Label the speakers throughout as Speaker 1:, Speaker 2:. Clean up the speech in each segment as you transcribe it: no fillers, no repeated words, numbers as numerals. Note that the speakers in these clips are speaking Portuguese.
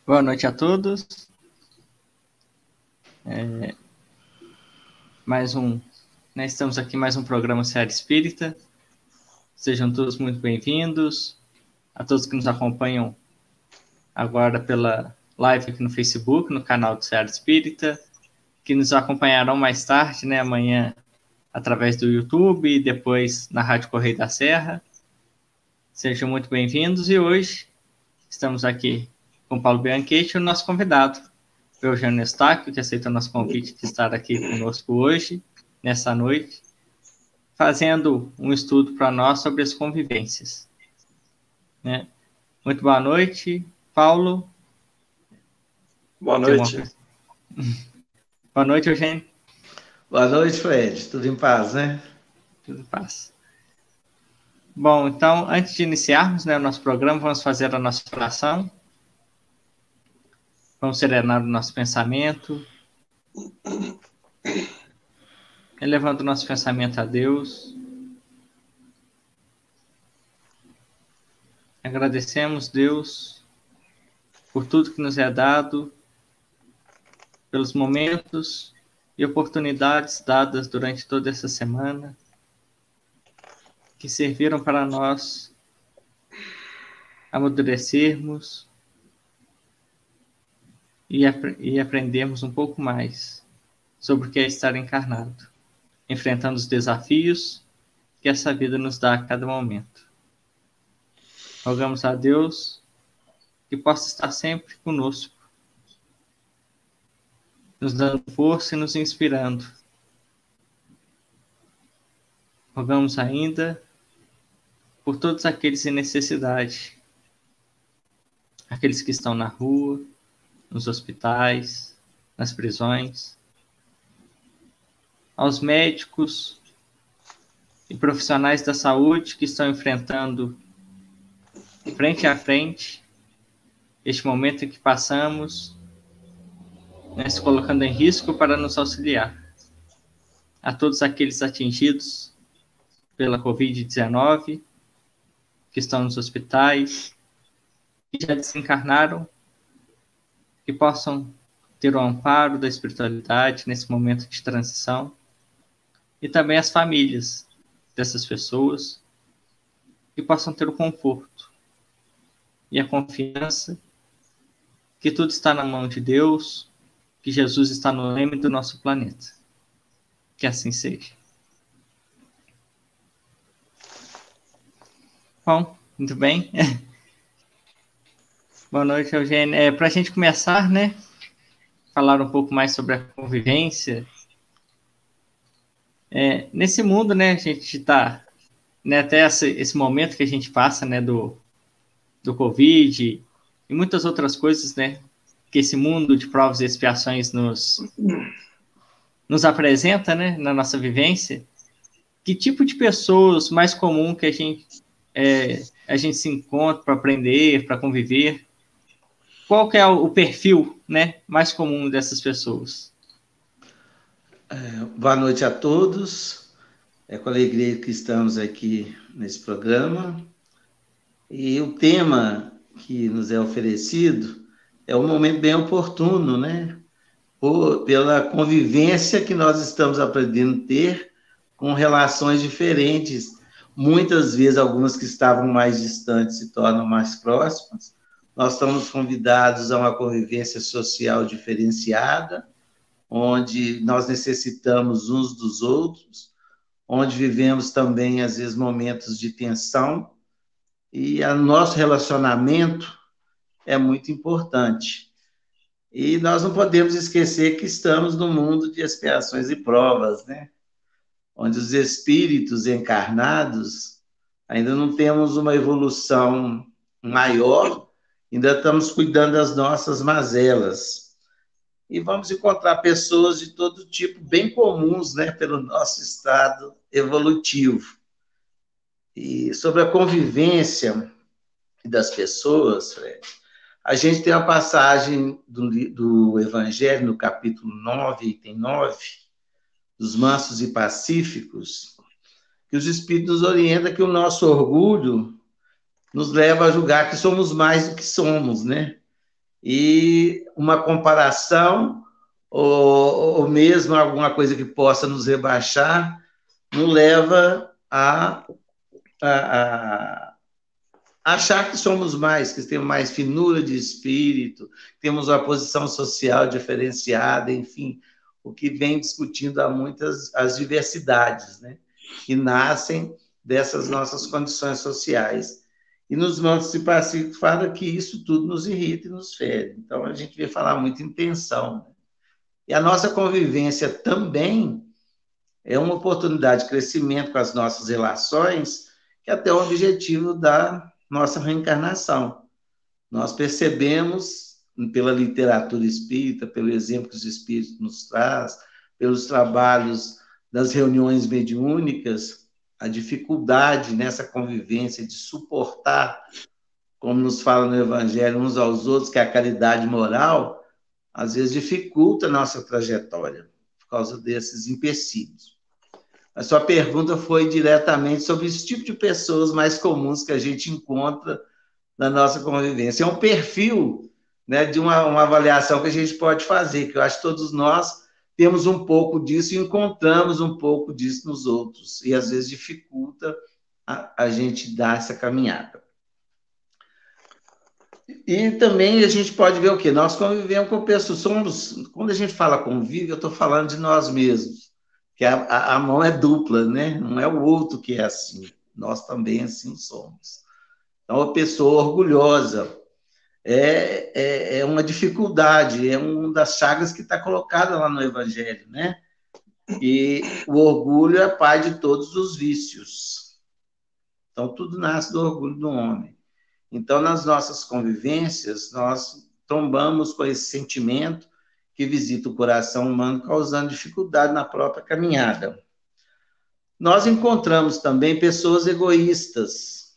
Speaker 1: Boa noite a todos. Estamos aqui mais um programa Seara Espírita. Sejam todos muito bem-vindos. A todos que nos acompanham agora pela live aqui no Facebook, no canal do Seara Espírita, que nos acompanharão mais tarde, amanhã, através do YouTube e depois na Rádio Correio da Serra. Sejam muito bem-vindos e hoje estamos aqui com Paulo Bianchetti, o nosso convidado, o Eugênio Eustáquio, que aceitou nosso convite de estar aqui conosco hoje, nessa noite, fazendo um estudo para nós sobre as convivências. Muito boa noite, Paulo.
Speaker 2: Boa noite.
Speaker 1: Boa noite, Eugênio.
Speaker 3: Boa noite, Fred. Tudo em paz, né?
Speaker 1: Tudo em paz. Bom, então, antes de iniciarmos o nosso programa, vamos fazer a nossa oração. Vamos serenar o nosso pensamento, elevando o nosso pensamento a Deus. Agradecemos, Deus, por tudo que nos é dado, pelos momentos e oportunidades dadas durante toda essa semana, que serviram para nós amadurecermos e aprendermos um pouco mais sobre o que é estar encarnado, enfrentando os desafios que essa vida nos dá a cada momento. Rogamos a Deus que possa estar sempre conosco, nos dando força e nos inspirando. Rogamos ainda por todos aqueles em necessidade, aqueles que estão na rua, nos hospitais, nas prisões, aos médicos e profissionais da saúde que estão enfrentando frente a frente este momento em que passamos, se colocando em risco para nos auxiliar. A todos aqueles atingidos pela Covid-19, que estão nos hospitais, que já desencarnaram, que possam ter o amparo da espiritualidade nesse momento de transição, e também as famílias dessas pessoas, que possam ter o conforto e a confiança que tudo está na mão de Deus, que Jesus está no leme do nosso planeta. Que assim seja. Bom, muito bem. Boa noite, Eugênio. Para a gente começar, falar um pouco mais sobre a convivência. Nesse mundo, a gente está, até esse momento que a gente passa, do Covid e muitas outras coisas, que esse mundo de provas e expiações nos apresenta, na nossa vivência. Que tipo de pessoas mais comum que a gente se encontra para aprender, para conviver? Qual que é o perfil, mais comum dessas pessoas?
Speaker 3: Boa noite a todos. É com alegria que estamos aqui nesse programa. E o tema que nos é oferecido é um momento bem oportuno, pela convivência que nós estamos aprendendo a ter com relações diferentes. Muitas vezes, algumas que estavam mais distantes se tornam mais próximas. Nós estamos convidados a uma convivência social diferenciada, onde nós necessitamos uns dos outros, onde vivemos também, às vezes, momentos de tensão, e o nosso relacionamento é muito importante. E nós não podemos esquecer que estamos no mundo de expiações e provas, onde os espíritos encarnados ainda não temos uma evolução maior, ainda estamos cuidando das nossas mazelas. E vamos encontrar pessoas de todo tipo, bem comuns, pelo nosso estado evolutivo. E sobre a convivência das pessoas, Fred, a gente tem a passagem do Evangelho, no capítulo 9, item 9, dos mansos e pacíficos, que os Espíritos nos orientam que o nosso orgulho nos leva a julgar que somos mais do que somos, e uma comparação ou mesmo alguma coisa que possa nos rebaixar, nos leva a achar que somos mais, que temos mais finura de espírito, temos uma posição social diferenciada, enfim, o que vem discutindo há muitas as diversidades, né, que nascem dessas nossas condições sociais. E nos modos de pacífico fala que isso tudo nos irrita e nos fere. Então, a gente vê falar muito em tensão. Né? E a nossa convivência também é uma oportunidade de crescimento com as nossas relações, que é até o objetivo da nossa reencarnação. Nós percebemos, pela literatura espírita, pelo exemplo que os espíritos nos traz, pelos trabalhos das reuniões mediúnicas, a dificuldade nessa convivência de suportar, como nos fala no Evangelho, uns aos outros, que é a caridade moral, às vezes dificulta a nossa trajetória, por causa desses empecilhos. A sua pergunta foi diretamente sobre esse tipo de pessoas mais comuns que a gente encontra na nossa convivência. É um perfil, né, de uma avaliação que a gente pode fazer, que eu acho que todos nós temos um pouco disso e encontramos um pouco disso nos outros, e às vezes dificulta a gente dar essa caminhada. E também a gente pode ver o quê? Nós convivemos com pessoas, quando a gente fala convívio, eu estou falando de nós mesmos, que a mão é dupla, né? Não é o outro que é assim, nós também assim somos. Então, a pessoa orgulhosa é uma dificuldade, é uma das chagas que está colocada lá no Evangelho, né? E o orgulho é pai de todos os vícios. Então, tudo nasce do orgulho do homem. Então, nas nossas convivências, nós tombamos com esse sentimento que visita o coração humano, causando dificuldade na própria caminhada. Nós encontramos também pessoas egoístas.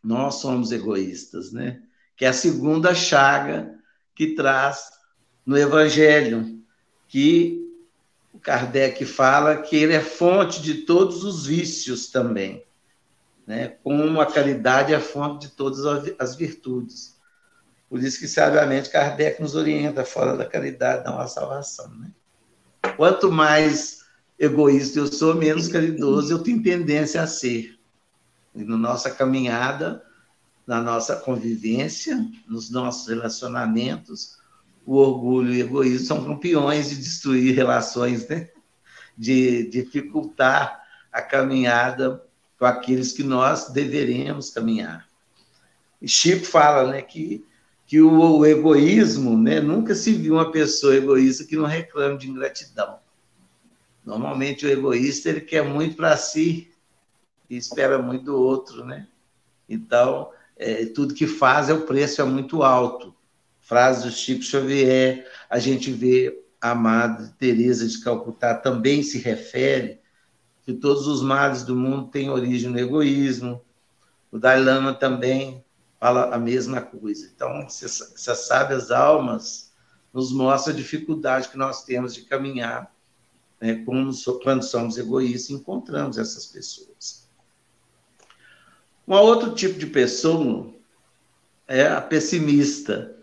Speaker 3: Nós somos egoístas, né? Que é a segunda chaga que traz no Evangelho, que o Kardec fala que ele é fonte de todos os vícios também, né? Como a caridade é a fonte de todas as virtudes. Por isso que, sabiamente, Kardec nos orienta, fora da caridade não há salvação, né? Quanto mais egoísta eu sou, menos caridoso eu tenho tendência a ser. E na nossa caminhada, na nossa convivência, nos nossos relacionamentos, o orgulho e o egoísmo são campeões de destruir relações, né? De dificultar a caminhada com aqueles que nós deveríamos caminhar. E Chico fala, né, que o egoísmo, né, nunca se viu uma pessoa egoísta que não reclame de ingratidão. Normalmente o egoísta ele quer muito para si e espera muito do outro, né? Então, tudo que faz, o preço é muito alto. Frase do Chico Xavier, a gente vê a Madre Teresa de Calcutá também se refere que todos os males do mundo têm origem no egoísmo. O Dalai Lama também fala a mesma coisa. Então, essas sábias almas nos mostram a dificuldade que nós temos de caminhar, né, quando somos egoístas, encontramos essas pessoas. Um outro tipo de pessoa é a pessimista.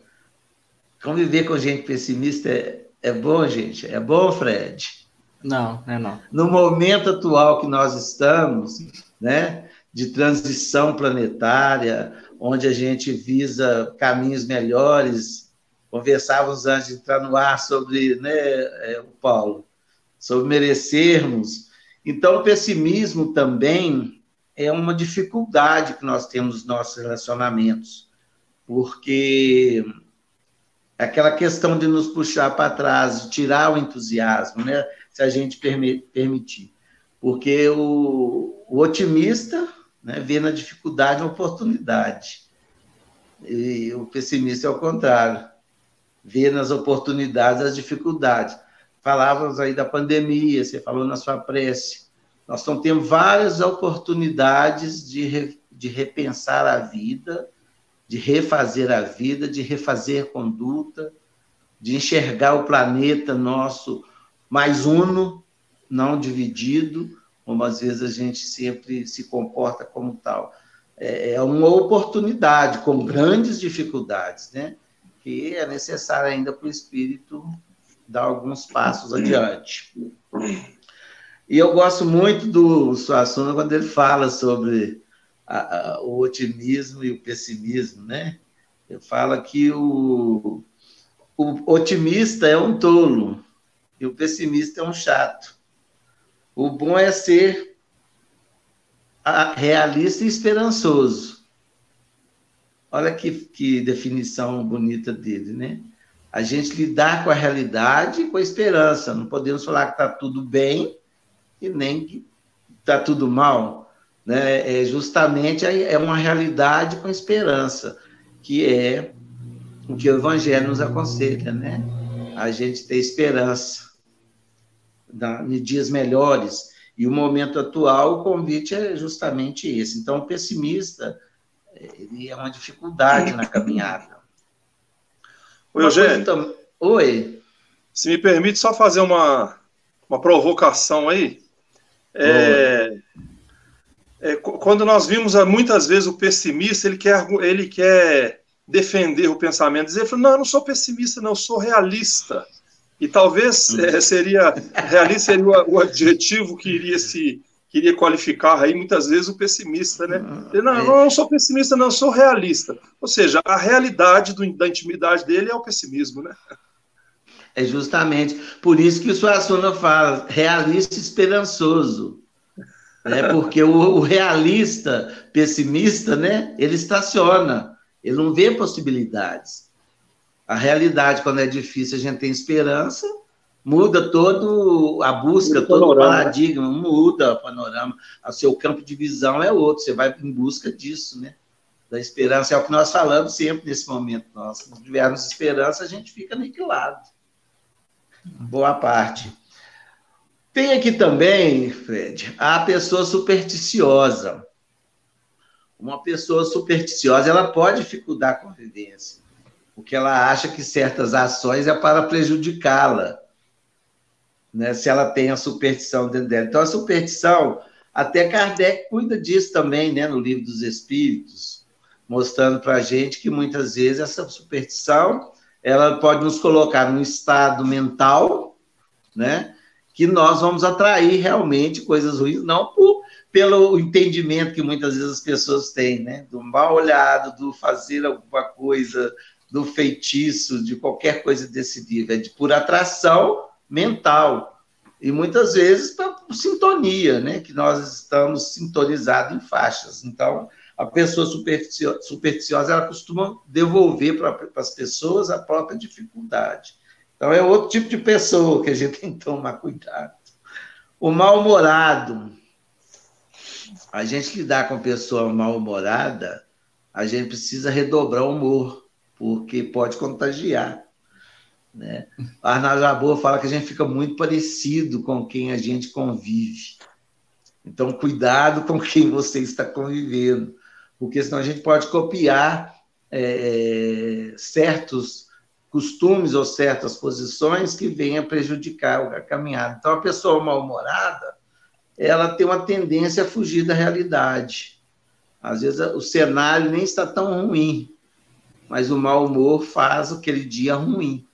Speaker 3: Conviver com gente pessimista é bom, gente? É bom, Fred?
Speaker 1: Não, não.
Speaker 3: No momento atual que nós estamos, né, de transição planetária, onde a gente visa caminhos melhores, conversávamos antes de entrar no ar sobre, né, o Paulo, sobre merecermos. Então, o pessimismo também é uma dificuldade que nós temos nos nossos relacionamentos, porque aquela questão de nos puxar para trás, de tirar o entusiasmo, né, se a gente permitir. Porque o otimista, né, vê na dificuldade uma oportunidade. E o pessimista é o contrário, vê nas oportunidades as dificuldades. Falávamos aí da pandemia, você falou na sua prece. Nós estamos tendo várias oportunidades de repensar a vida, de refazer a vida, de refazer conduta, de enxergar o planeta nosso mais uno, não dividido, como às vezes a gente sempre se comporta como tal. É uma oportunidade, com grandes dificuldades, né? porque é necessário ainda para o espírito dar alguns passos adiante. E eu gosto muito do Suassuna quando ele fala sobre o otimismo e o pessimismo, né? Ele fala que o otimista é um tolo e o pessimista é um chato. O bom é ser realista e esperançoso. Olha que definição bonita dele, né? A gente lidar com a realidade e com a esperança. Não podemos falar que está tudo bem e nem que está tudo mal, né? Justamente é uma realidade com esperança, que é o que o Evangelho nos aconselha, né? A gente ter esperança em dias melhores. E o momento atual, o convite é justamente esse. Então, o pessimista, ele é uma dificuldade na caminhada.
Speaker 2: Oi, Eugênio.
Speaker 3: Oi.
Speaker 2: Se me permite só fazer uma provocação aí. Quando nós vimos muitas vezes o pessimista, ele quer defender o pensamento, dizer, não, eu não sou pessimista, não, eu sou realista. E talvez realista seria o adjetivo que iria qualificar aí muitas vezes o pessimista, né? Não, eu não sou pessimista, não, eu sou realista. Ou seja, a realidade da intimidade dele é o pessimismo, né?
Speaker 3: É justamente por isso que o Suassuna fala realista e esperançoso. Né? Porque o realista, pessimista, né? Ele estaciona, ele não vê possibilidades. A realidade, quando é difícil, a gente tem esperança, muda todo a busca, todo o paradigma, muda o panorama. O seu campo de visão é outro, você vai em busca disso, né? Da esperança, é o que nós falamos sempre nesse momento. Se não tivermos esperança, a gente fica aniquilado. Boa parte. Tem aqui também, Fred, a pessoa supersticiosa. Uma pessoa supersticiosa, ela pode dificultar a convivência, porque ela acha que certas ações é para prejudicá-la, né? Se ela tem a superstição dentro dela. Então, a superstição, até Kardec cuida disso também, né? No Livro dos Espíritos, mostrando para a gente que, muitas vezes, essa superstição, ela pode nos colocar num estado mental, né? Que nós vamos atrair realmente coisas ruins, não pelo entendimento que muitas vezes as pessoas têm, né? Do mal olhado, do fazer alguma coisa, do feitiço, de qualquer coisa desse tipo, é por atração mental, e muitas vezes por sintonia, né? Que nós estamos sintonizados em faixas. Então, a pessoa supersticiosa, ela costuma devolver para as pessoas a própria dificuldade. Então, é outro tipo de pessoa que a gente tem que tomar cuidado. O mal-humorado. A gente lidar com pessoa mal-humorada, a gente precisa redobrar o humor, porque pode contagiar, né? O Arnaldo Jabbour fala que a gente fica muito parecido com quem a gente convive. Então, cuidado com quem você está convivendo, porque senão a gente pode copiar certos costumes ou certas posições que venham a prejudicar a caminhada. Então, a pessoa mal-humorada, ela tem uma tendência a fugir da realidade. Às vezes, o cenário nem está tão ruim, mas o mau humor faz aquele dia ruim.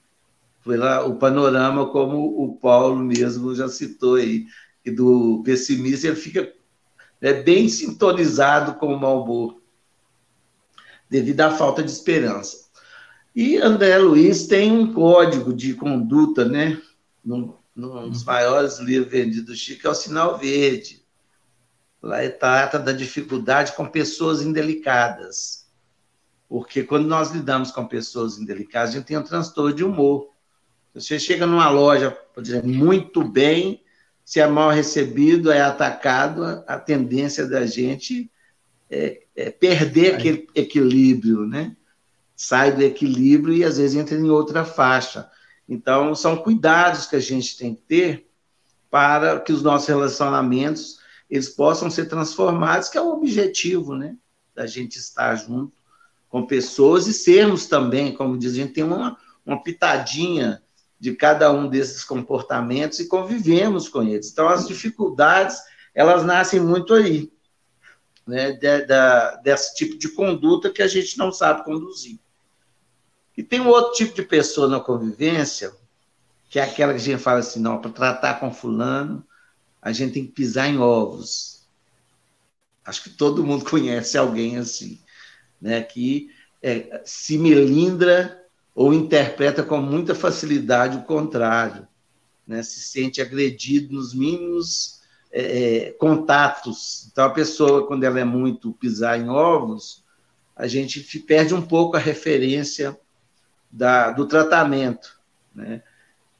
Speaker 3: Foi lá o panorama, como o Paulo mesmo já citou aí, que do pessimista ele fica bem sintonizado com o mau humor, devido à falta de esperança. E André Luiz tem um código de conduta, né? Num dos maiores livros vendidos do Chico, é o Sinal Verde. Lá ele trata da dificuldade com pessoas indelicadas. Porque quando nós lidamos com pessoas indelicadas, a gente tem um transtorno de humor. Você chega numa loja, por exemplo, muito bem, se é mal recebido, é atacado, a tendência da gente é perder aquele equilíbrio, né? Sai do equilíbrio e, às vezes, entra em outra faixa. Então, são cuidados que a gente tem que ter para que os nossos relacionamentos eles possam ser transformados, que é o objetivo, né? Da gente estar junto com pessoas e sermos também, como diz, a gente tem uma pitadinha de cada um desses comportamentos e convivemos com eles. Então, as dificuldades, elas nascem muito aí, né? Desse tipo de conduta que a gente não sabe conduzir. E tem um outro tipo de pessoa na convivência, que é aquela que a gente fala assim, não, para tratar com fulano, a gente tem que pisar em ovos. Acho que todo mundo conhece alguém assim, né, que se melindra ou interpreta com muita facilidade o contrário, né, se sente agredido nos mínimos contatos. Então, a pessoa, quando ela é muito pisar em ovos, a gente perde um pouco a referência do tratamento, né?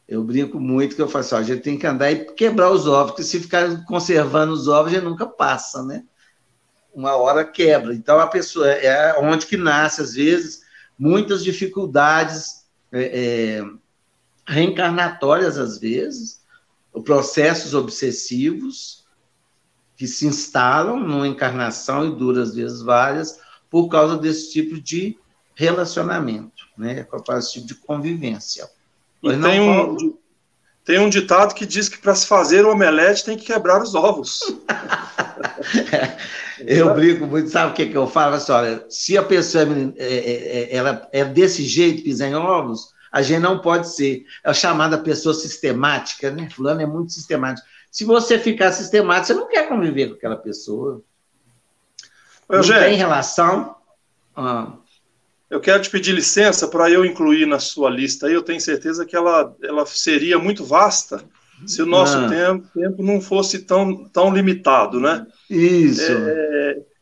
Speaker 3: Eu brinco muito que eu falo assim, a gente tem que andar e quebrar os ovos, porque se ficar conservando os ovos, a gente nunca passa, né? Uma hora quebra. Então, a pessoa, é onde que nasce, às vezes, muitas dificuldades reencarnatórias, às vezes, processos obsessivos que se instalam numa encarnação e duram, às vezes, várias, por causa desse tipo de relacionamento, né? Com esse tipo de convivência.
Speaker 2: E tem um ditado que diz que para se fazer o omelete tem que quebrar os ovos.
Speaker 3: Eu brinco muito, sabe o que eu falo? Assim, olha, se a pessoa ela é desse jeito, pisar em ovos, a gente não pode ser. É a chamada pessoa sistemática, né? Fulano é muito sistemático. Se você ficar sistemático, você não quer conviver com aquela pessoa. Não tem relação.
Speaker 2: Eu quero te pedir licença para eu incluir na sua lista aí. Eu tenho certeza que ela seria muito vasta se o nosso tempo não fosse tão limitado, né?
Speaker 3: Isso.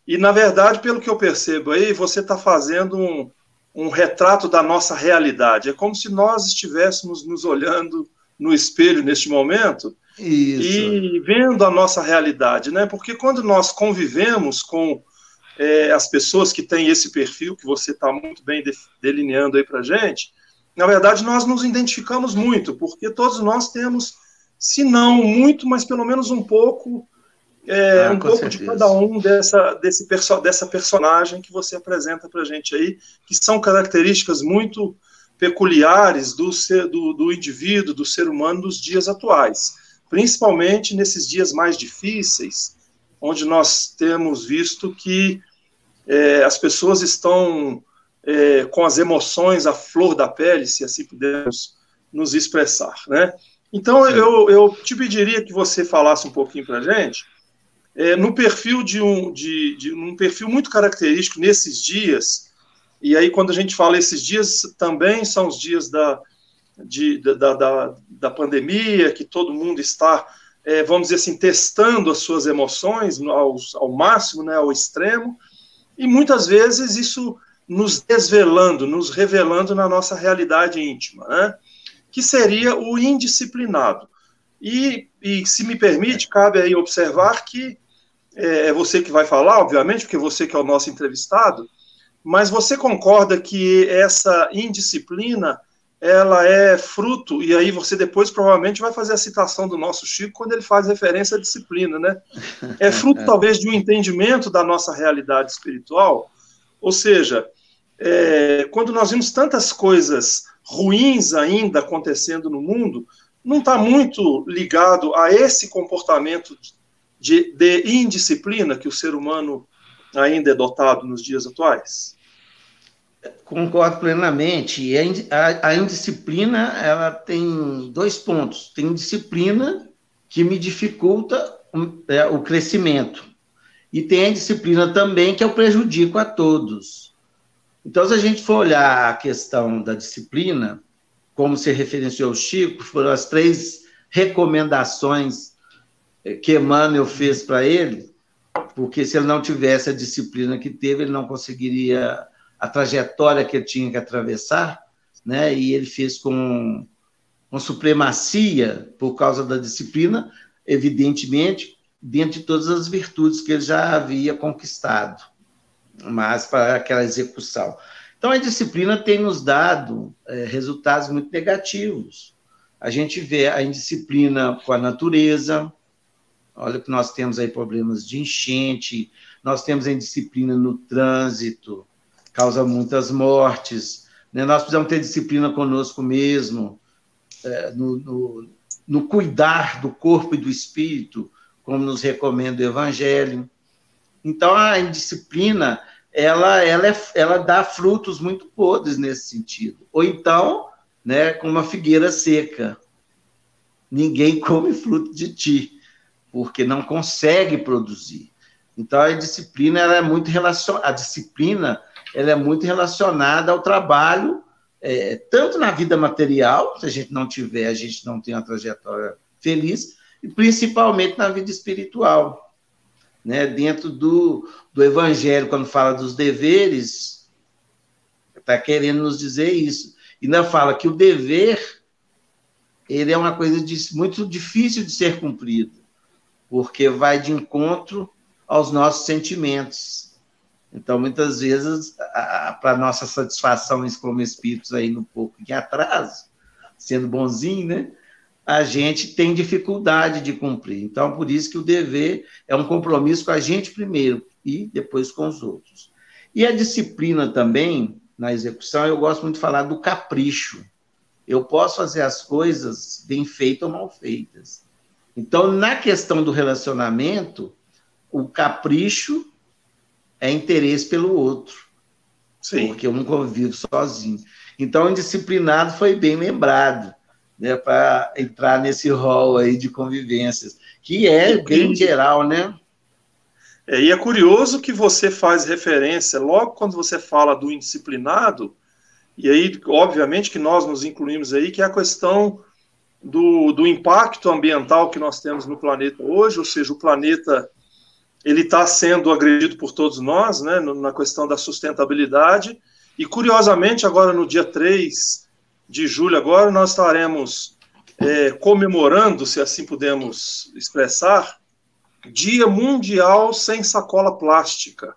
Speaker 2: E, na verdade, pelo que eu percebo aí, você está fazendo um retrato da nossa realidade. É como se nós estivéssemos nos olhando no espelho neste momento.
Speaker 3: Isso.
Speaker 2: E vendo a nossa realidade, né? Porque quando nós convivemos com as pessoas que têm esse perfil que você está muito bem delineando aí para a gente, na verdade nós nos identificamos muito, porque todos nós temos, se não muito, mas pelo menos um pouco, um pouco de cada um dessa personagem que você apresenta para a gente aí, que são características muito peculiares do indivíduo, do ser humano dos dias atuais, principalmente nesses dias mais difíceis, onde nós temos visto que as pessoas estão com as emoções à flor da pele, se assim pudermos nos expressar, né? Então, eu te pediria que você falasse um pouquinho para a gente, no perfil num perfil muito característico nesses dias, e aí quando a gente fala esses dias, também são os dias da pandemia, que todo mundo está, vamos dizer assim, testando as suas emoções ao máximo, né, ao extremo, e muitas vezes isso nos desvelando, nos revelando na nossa realidade íntima, né? Que seria o indisciplinado. E se me permite, cabe aí observar que é você que vai falar, obviamente, porque você que é o nosso entrevistado, mas você concorda que essa indisciplina, ela é fruto, e aí você depois provavelmente vai fazer a citação do nosso Chico quando ele faz referência à disciplina, né? É fruto talvez de um entendimento da nossa realidade espiritual, ou seja, quando nós vimos tantas coisas ruins ainda acontecendo no mundo, não está muito ligado a esse comportamento de indisciplina que o ser humano ainda é dotado nos dias atuais?
Speaker 3: Concordo plenamente. E a indisciplina, ela tem 2 pontos. Tem disciplina que me dificulta o crescimento. E tem a disciplina também que eu prejudico a todos. Então, se a gente for olhar a questão da disciplina, como se referenciou o Chico, foram as 3 recomendações que Emmanuel fez para ele, porque se ele não tivesse a disciplina que teve, ele não conseguiria a trajetória que ele tinha que atravessar, né? E ele fez com supremacia, por causa da disciplina, evidentemente, dentro de todas as virtudes que ele já havia conquistado, mas para aquela execução. Então, a disciplina tem nos dado resultados muito negativos. A gente vê a indisciplina com a natureza. Olha que nós temos aí problemas de enchente, nós temos a indisciplina no trânsito, causa muitas mortes, né? Nós precisamos ter disciplina conosco mesmo, no cuidar do corpo e do espírito, como nos recomenda o Evangelho. Então, a indisciplina, ela dá frutos muito podres nesse sentido. Ou então, né, com uma figueira seca. Ninguém come fruto de ti, porque não consegue produzir. Então, a disciplina ela é muito relacionada ao trabalho, tanto na vida material, se a gente não tiver, a gente não tem uma trajetória feliz, e principalmente na vida espiritual. Né? Dentro do Evangelho, quando fala dos deveres, está querendo nos dizer isso. E ainda fala que o dever ele é uma coisa muito difícil de ser cumprido, porque vai de encontro aos nossos sentimentos. Então, muitas vezes, para nossa satisfação como espíritos aí um pouco em atraso, sendo bonzinho, né? A gente tem dificuldade de cumprir. Então, por isso que o dever é um compromisso com a gente primeiro e depois com os outros. E a disciplina também, na execução, eu gosto muito de falar do capricho. Eu posso fazer as coisas bem feitas ou mal feitas. Então, na questão do relacionamento, o capricho é interesse pelo outro. Sim. Porque eu não convivo sozinho. Então, o indisciplinado foi bem lembrado, né, para entrar nesse rol aí de convivências, que é bem geral, né?
Speaker 2: E é curioso que você faz referência, logo quando você fala do indisciplinado, e aí, obviamente, que nós nos incluímos aí, que é a questão do impacto ambiental que nós temos no planeta hoje, ou seja, o planeta ele está sendo agredido por todos nós, né, na questão da sustentabilidade, e curiosamente, agora no dia 3 de julho, agora nós estaremos comemorando, se assim podemos expressar, Dia Mundial Sem Sacola Plástica.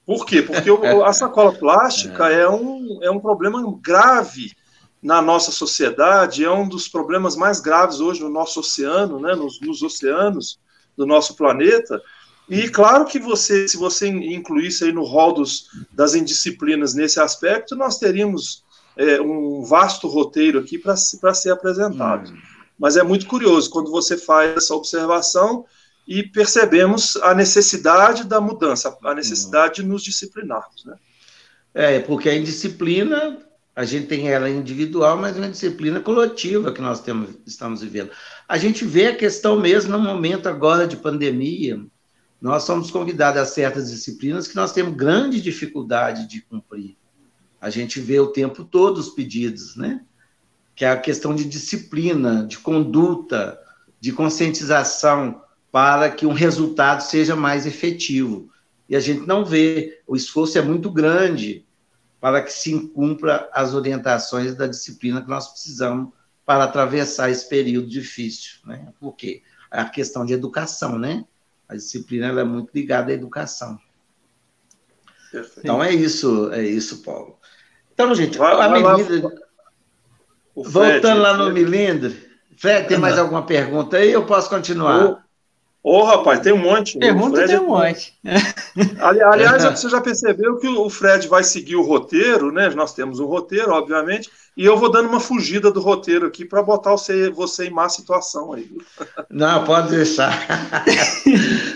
Speaker 2: Por quê? Porque a sacola plástica é um problema grave na nossa sociedade, é um dos problemas mais graves hoje no nosso oceano, né, nos oceanos do nosso planeta. E claro que se você incluísse aí no rol das indisciplinas nesse aspecto, nós teríamos um vasto roteiro aqui para ser apresentado. Mas é muito curioso quando você faz essa observação e percebemos a necessidade da mudança, a necessidade de nos disciplinarmos, né?
Speaker 3: Porque a indisciplina, a gente tem ela individual, mas é uma disciplina coletiva que nós estamos vivendo. A gente vê a questão mesmo no momento agora de pandemia, nós somos convidados a certas disciplinas que nós temos grande dificuldade de cumprir. A gente vê o tempo todo os pedidos, né? Que é a questão de disciplina, de conduta, de conscientização, para que um resultado seja mais efetivo. E a gente não vê, o esforço é muito grande para que se cumpra as orientações da disciplina que nós precisamos para atravessar esse período difícil, né? Por quê? A questão de educação, né? A disciplina ela é muito ligada à educação. Perfeito. Então é isso, Paulo. Então, gente, a Melindre, voltando lá no Melindre, Fred, tem mais alguma pergunta aí? Eu posso continuar?
Speaker 2: Rapaz, tem um monte.
Speaker 1: Pergunta tem um monte.
Speaker 2: Aliás, você já percebeu que o Fred vai seguir o roteiro, né? Nós temos um roteiro, obviamente, e eu vou dando uma fugida do roteiro aqui para botar você em má situação aí.
Speaker 3: Não, pode deixar.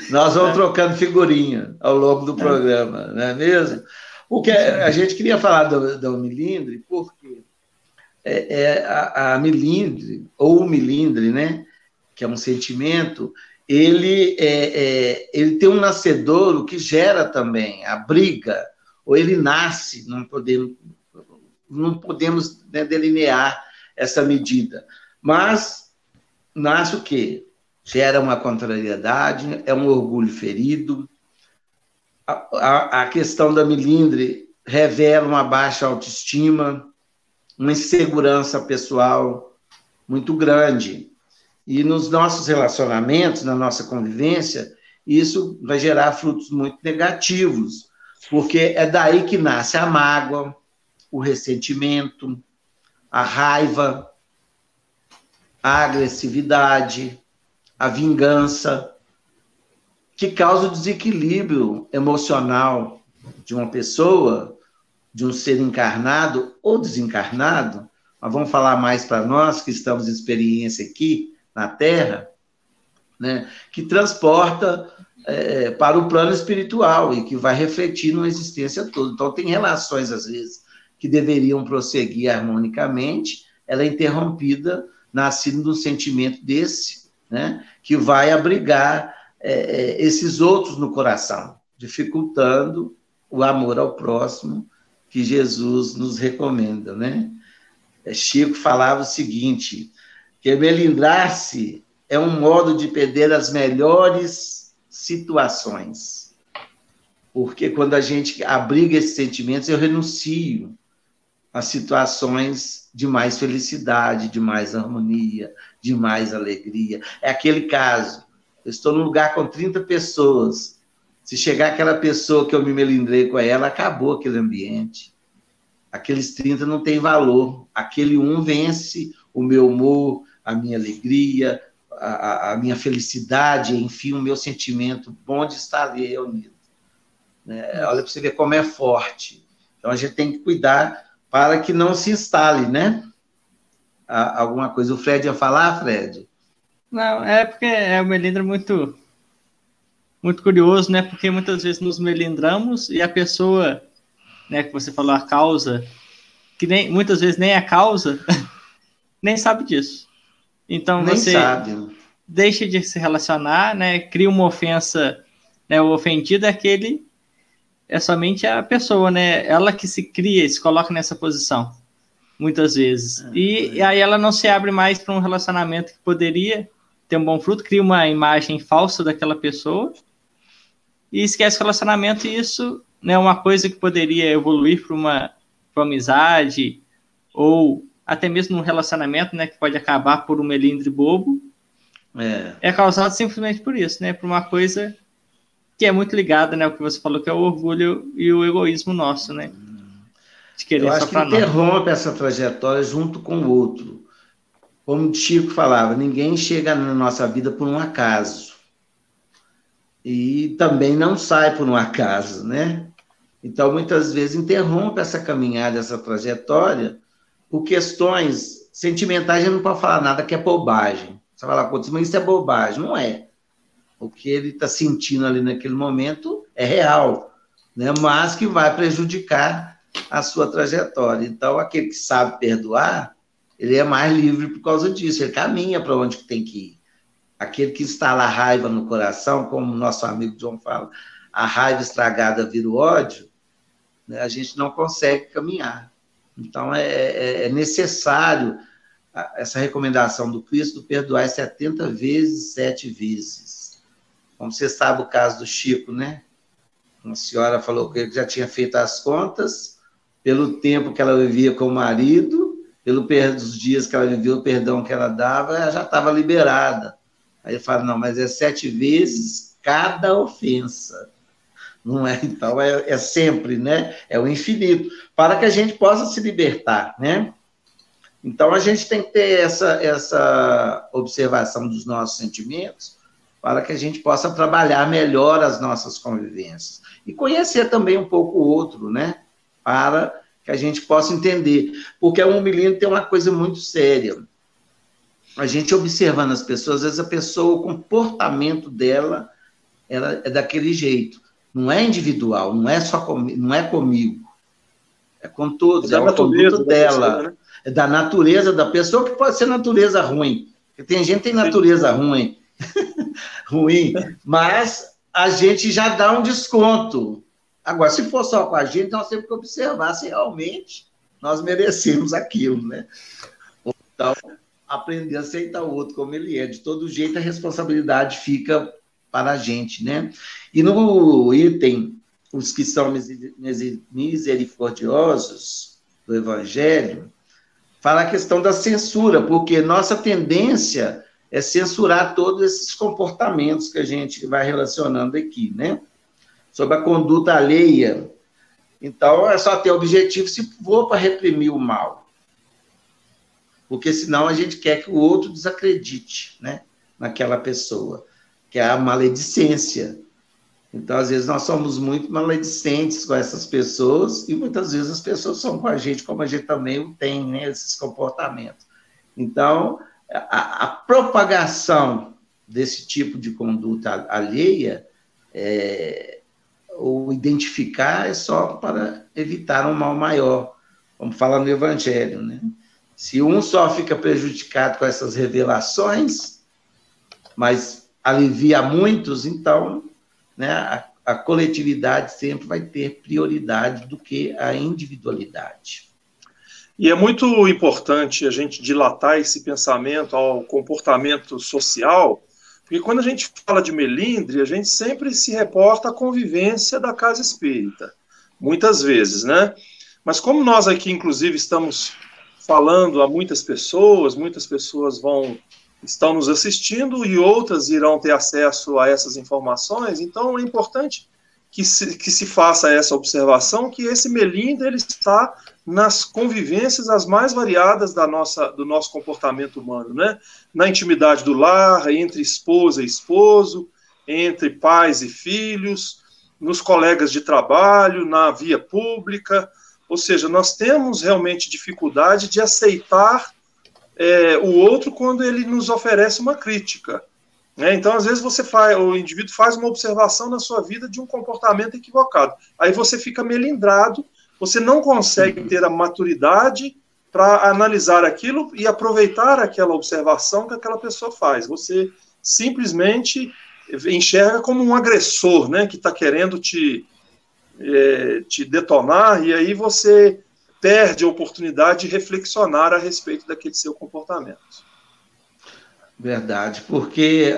Speaker 3: Nós vamos trocando figurinha ao longo do programa, não é mesmo? O que a gente queria falar da Melindre, porque a Melindre, ou o Melindre, né? Que é um sentimento... Ele tem um nascedouro que gera também a briga, ou ele nasce, não podemos né, delinear essa medida. Mas nasce o quê? Gera uma contrariedade, é um orgulho ferido. A questão da Melindre revela uma baixa autoestima, uma insegurança pessoal muito grande. E nos nossos relacionamentos, na nossa convivência, isso vai gerar frutos muito negativos, porque é daí que nasce a mágoa, o ressentimento, a raiva, a agressividade, a vingança, que causa o desequilíbrio emocional de uma pessoa, de um ser encarnado ou desencarnado. Mas vamos falar mais para nós, que estamos em experiência aqui, na Terra, né, que transporta para o plano espiritual e que vai refletir na existência toda. Então, tem relações, às vezes, que deveriam prosseguir harmonicamente, ela é interrompida, nascendo de um sentimento desse, né, que vai abrigar esses outros no coração, dificultando o amor ao próximo que Jesus nos recomenda, né? Chico falava o seguinte, que melindrar-se é um modo de perder as melhores situações, porque quando a gente abriga esses sentimentos, eu renuncio a situações de mais felicidade, de mais harmonia, de mais alegria. É aquele caso, eu estou num lugar com 30 pessoas, se chegar aquela pessoa que eu me melindrei com ela, acabou aquele ambiente. Aqueles 30 não tem valor, aquele um vence o meu humor, a minha alegria, a minha felicidade, enfim, o meu sentimento bom de estar ali reunido. Olha para você ver como é forte. Então, a gente tem que cuidar para que não se instale, né? Alguma coisa. O Fred ia falar, Fred?
Speaker 1: Não, é porque é um melindre muito, muito curioso, né? Porque muitas vezes nos melindramos e a pessoa, né, que você falou, a causa, que muitas vezes nem a causa, nem sabe disso. Então,
Speaker 3: nem
Speaker 1: você
Speaker 3: sabe.
Speaker 1: Deixa de se relacionar, né? Cria uma ofensa, né? O ofendido é somente a pessoa, né? Ela que se cria, se coloca nessa posição, muitas vezes. E aí ela não se abre mais para um relacionamento que poderia ter um bom fruto, cria uma imagem falsa daquela pessoa e esquece o relacionamento, e isso, né, é uma coisa que poderia evoluir para uma amizade ou até mesmo um relacionamento, né, que pode acabar por um melindre bobo, é causado simplesmente por isso, né, por uma coisa que é muito ligada, né, ao que você falou, que é o orgulho e o egoísmo nosso, né, de querer.
Speaker 3: Eu acho que interrompe essa trajetória junto com o outro. Como o Chico falava, ninguém chega na nossa vida por um acaso. E também não sai por um acaso, né? Então, muitas vezes, interrompe essa caminhada, essa trajetória, por questões sentimentais. A gente não pode falar nada que é bobagem. Você fala, mas isso é bobagem. Não é. O que ele está sentindo ali naquele momento é real, né? Mas que vai prejudicar a sua trajetória. Então, aquele que sabe perdoar, ele é mais livre por causa disso. Ele caminha para onde que tem que ir. Aquele que instala a raiva no coração, como o nosso amigo John fala, a raiva estragada vira o ódio, né? A gente não consegue caminhar. Então, é necessário essa recomendação do Cristo, perdoar 70 vezes, 7 vezes. Como você sabe o caso do Chico, né? Uma senhora falou que ele já tinha feito as contas, pelo tempo que ela vivia com o marido, pelos dias que ela viveu, o perdão que ela dava, ela já estava liberada. Aí ele fala, não, mas é 7 vezes cada ofensa. Não é? Então, é sempre, né? É o infinito, para que a gente possa se libertar, né? Então, a gente tem que ter essa observação dos nossos sentimentos, para que a gente possa trabalhar melhor as nossas convivências. E conhecer também um pouco o outro, né? Para que a gente possa entender. Porque o melindre tem uma coisa muito séria. A gente observando as pessoas, às vezes a pessoa, o comportamento dela ela é daquele jeito. Não é individual, não é só não é comigo. É com todos, é o conduto dela. Pessoa, né? É da natureza da pessoa, que pode ser natureza ruim. Porque tem gente que tem natureza ruim, mas a gente já dá um desconto. Agora, se for só com a gente, nós temos que observar se realmente nós merecemos aquilo, né? Então, aprender a aceitar o outro como ele é. De todo jeito, a responsabilidade fica para a gente, né? E no item, os que são misericordiosos do Evangelho, fala a questão da censura, porque nossa tendência é censurar todos esses comportamentos que a gente vai relacionando aqui, né? Sobre a conduta alheia. Então, é só ter objetivo se for para reprimir o mal. Porque senão a gente quer que o outro desacredite, né, naquela pessoa, que é a maledicência. Então, às vezes, nós somos muito maledicentes com essas pessoas e muitas vezes as pessoas são com a gente, como a gente também tem, né, esses comportamentos. Então, a propagação desse tipo de conduta alheia o identificar é só para evitar um mal maior, como fala no Evangelho, né? Se um só fica prejudicado com essas revelações, mas alivia muitos, então, né, a coletividade sempre vai ter prioridade do que a individualidade.
Speaker 2: E é muito importante a gente dilatar esse pensamento ao comportamento social, porque quando a gente fala de melindre, a gente sempre se reporta à convivência da casa espírita, muitas vezes, né? Mas como nós aqui, inclusive, estamos falando a muitas pessoas estão nos assistindo e outras irão ter acesso a essas informações, então é importante que se faça essa observação, que esse melindre ele está nas convivências as mais variadas do nosso comportamento humano, né? Na intimidade do lar, entre esposa e esposo, entre pais e filhos, nos colegas de trabalho, na via pública, ou seja, nós temos realmente dificuldade de aceitar o outro quando ele nos oferece uma crítica. Né? Então, às vezes, o indivíduo faz uma observação na sua vida de um comportamento equivocado. Aí você fica melindrado, você não consegue ter a maturidade para analisar aquilo e aproveitar aquela observação que aquela pessoa faz. Você simplesmente enxerga como um agressor, né, que está querendo te detonar, e aí você perde a oportunidade de reflexionar a respeito daquele seu comportamento.
Speaker 3: Verdade, porque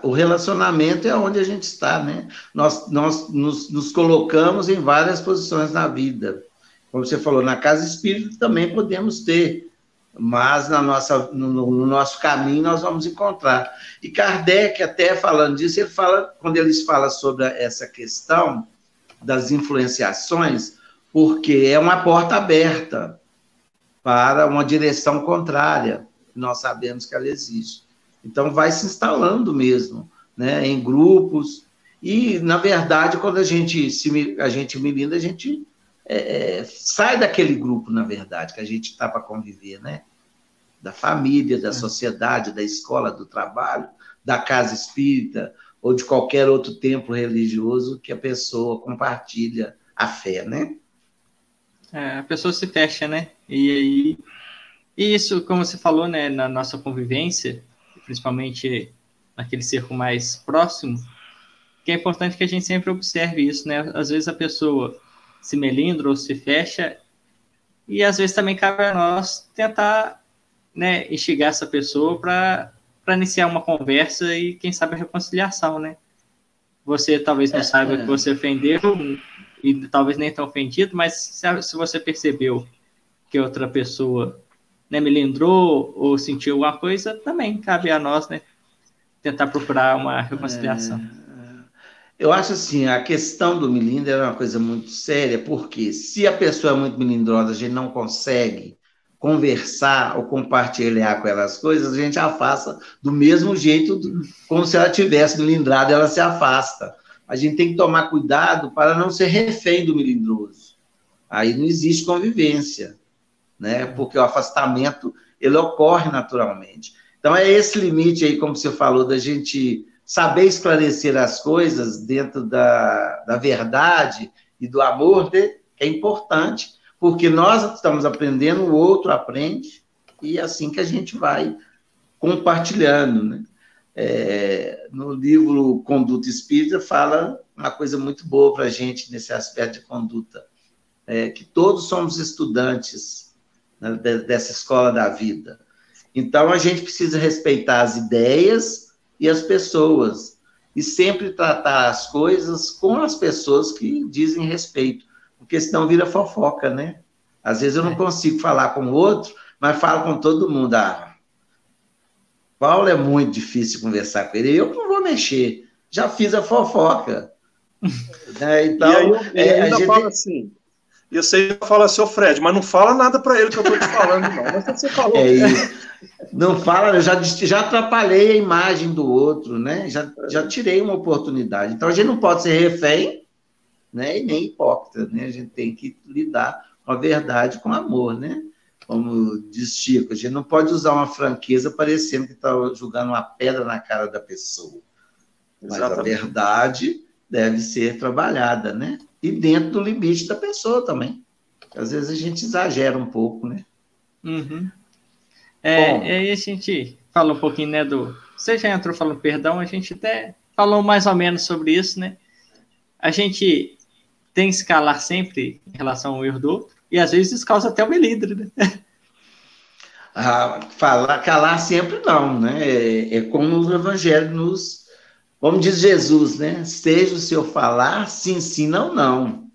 Speaker 3: o relacionamento é onde a gente está, né? Nós nos colocamos em várias posições na vida. Como você falou, na casa espírita também podemos ter, mas no nosso caminho nós vamos encontrar. E Kardec, até falando disso, quando ele fala sobre essa questão das influenciações, porque é uma porta aberta para uma direção contrária, nós sabemos que ela existe. Então, vai se instalando mesmo, né, em grupos, e, na verdade, quando a gente melinda, a gente sai daquele grupo, na verdade, que a gente está para conviver, né, da família, da sociedade, da escola, do trabalho, da casa espírita, ou de qualquer outro templo religioso que a pessoa compartilha a fé, né?
Speaker 1: A pessoa se fecha, né? E isso, como você falou, né, na nossa convivência, principalmente naquele cerco mais próximo, que é importante que a gente sempre observe isso, né? Às vezes a pessoa se melindra ou se fecha, e às vezes também cabe a nós tentar, né, instigar essa pessoa para iniciar uma conversa e, quem sabe, a reconciliação, né? Você talvez não saiba que você ofendeu, e talvez nem tão ofendido, mas se você percebeu que outra pessoa, né, melindrou ou sentiu alguma coisa, também cabe a nós, né, tentar procurar uma reconciliação.
Speaker 3: Eu acho assim, a questão do melindre é uma coisa muito séria, porque se a pessoa é muito melindrosa, a gente não consegue conversar ou compartilhar com ela as coisas, a gente afasta do mesmo jeito, como se ela tivesse melindrado, ela se afasta. A gente tem que tomar cuidado para não ser refém do melindroso. Aí não existe convivência, né? Porque o afastamento, ele ocorre naturalmente. Então, é esse limite aí, como você falou, da gente saber esclarecer as coisas dentro da verdade e do amor, né? Que é importante, porque nós estamos aprendendo, o outro aprende, e é assim que a gente vai compartilhando, né? No livro Conduta Espírita fala uma coisa muito boa para a gente nesse aspecto de conduta, que todos somos estudantes, né, dessa escola da vida. Então, a gente precisa respeitar as ideias e as pessoas, e sempre tratar as coisas com as pessoas que dizem respeito, porque senão vira fofoca, né? Às vezes eu não consigo falar com o outro, mas falo com todo mundo. Paulo é muito difícil conversar com ele, eu não vou mexer, já fiz a fofoca. Né? Então,
Speaker 2: e aí ainda fala assim, e você fala assim, Fred, mas não fala nada para ele que eu estou te falando, não. Mas você falou.
Speaker 3: Isso. Não fala, eu já atrapalhei a imagem do outro, né? Já tirei uma oportunidade. Então, a gente não pode ser refém, né? E nem hipócrita, né? A gente tem que lidar com a verdade, com amor, né? Como diz Chico, a gente não pode usar uma franqueza parecendo que está jogando uma pedra na cara da pessoa. Mas exatamente. A verdade deve ser trabalhada, né? E dentro do limite da pessoa também. Às vezes a gente exagera um pouco, né?
Speaker 1: Uhum.
Speaker 3: Bom,
Speaker 1: Aí a gente falou um pouquinho, né, Você já entrou falando perdão, a gente até falou mais ou menos sobre isso, né? A gente tem que escalar sempre em relação ao erro do outro, e às vezes isso causa até o melindre, né?
Speaker 3: calar sempre não, né? É como o Evangelho nos... Como diz Jesus, né? Seja o seu falar, sim, sim, não, não.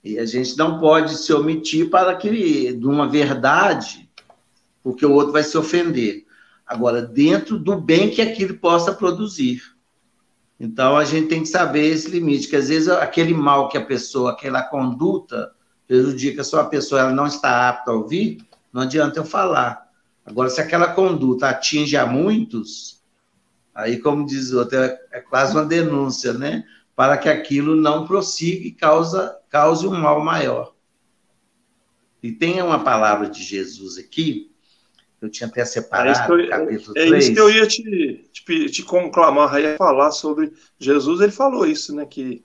Speaker 3: E a gente não pode se omitir para que, de uma verdade, porque o outro vai se ofender. Agora, dentro do bem que aquilo possa produzir. Então, a gente tem que saber esse limite, que às vezes aquele mal que a pessoa, aquela conduta, prejudica só a pessoa, ela não está apta a ouvir, não adianta eu falar. Agora, se aquela conduta atinge a muitos, aí, como diz o outro, é quase uma denúncia, né? Para que aquilo não prossiga e cause um mal maior. E tem uma palavra de Jesus aqui, eu tinha até separado, capítulo 3.
Speaker 2: É isso que eu ia te conclamar aí a falar sobre Jesus. Ele falou isso, né? Que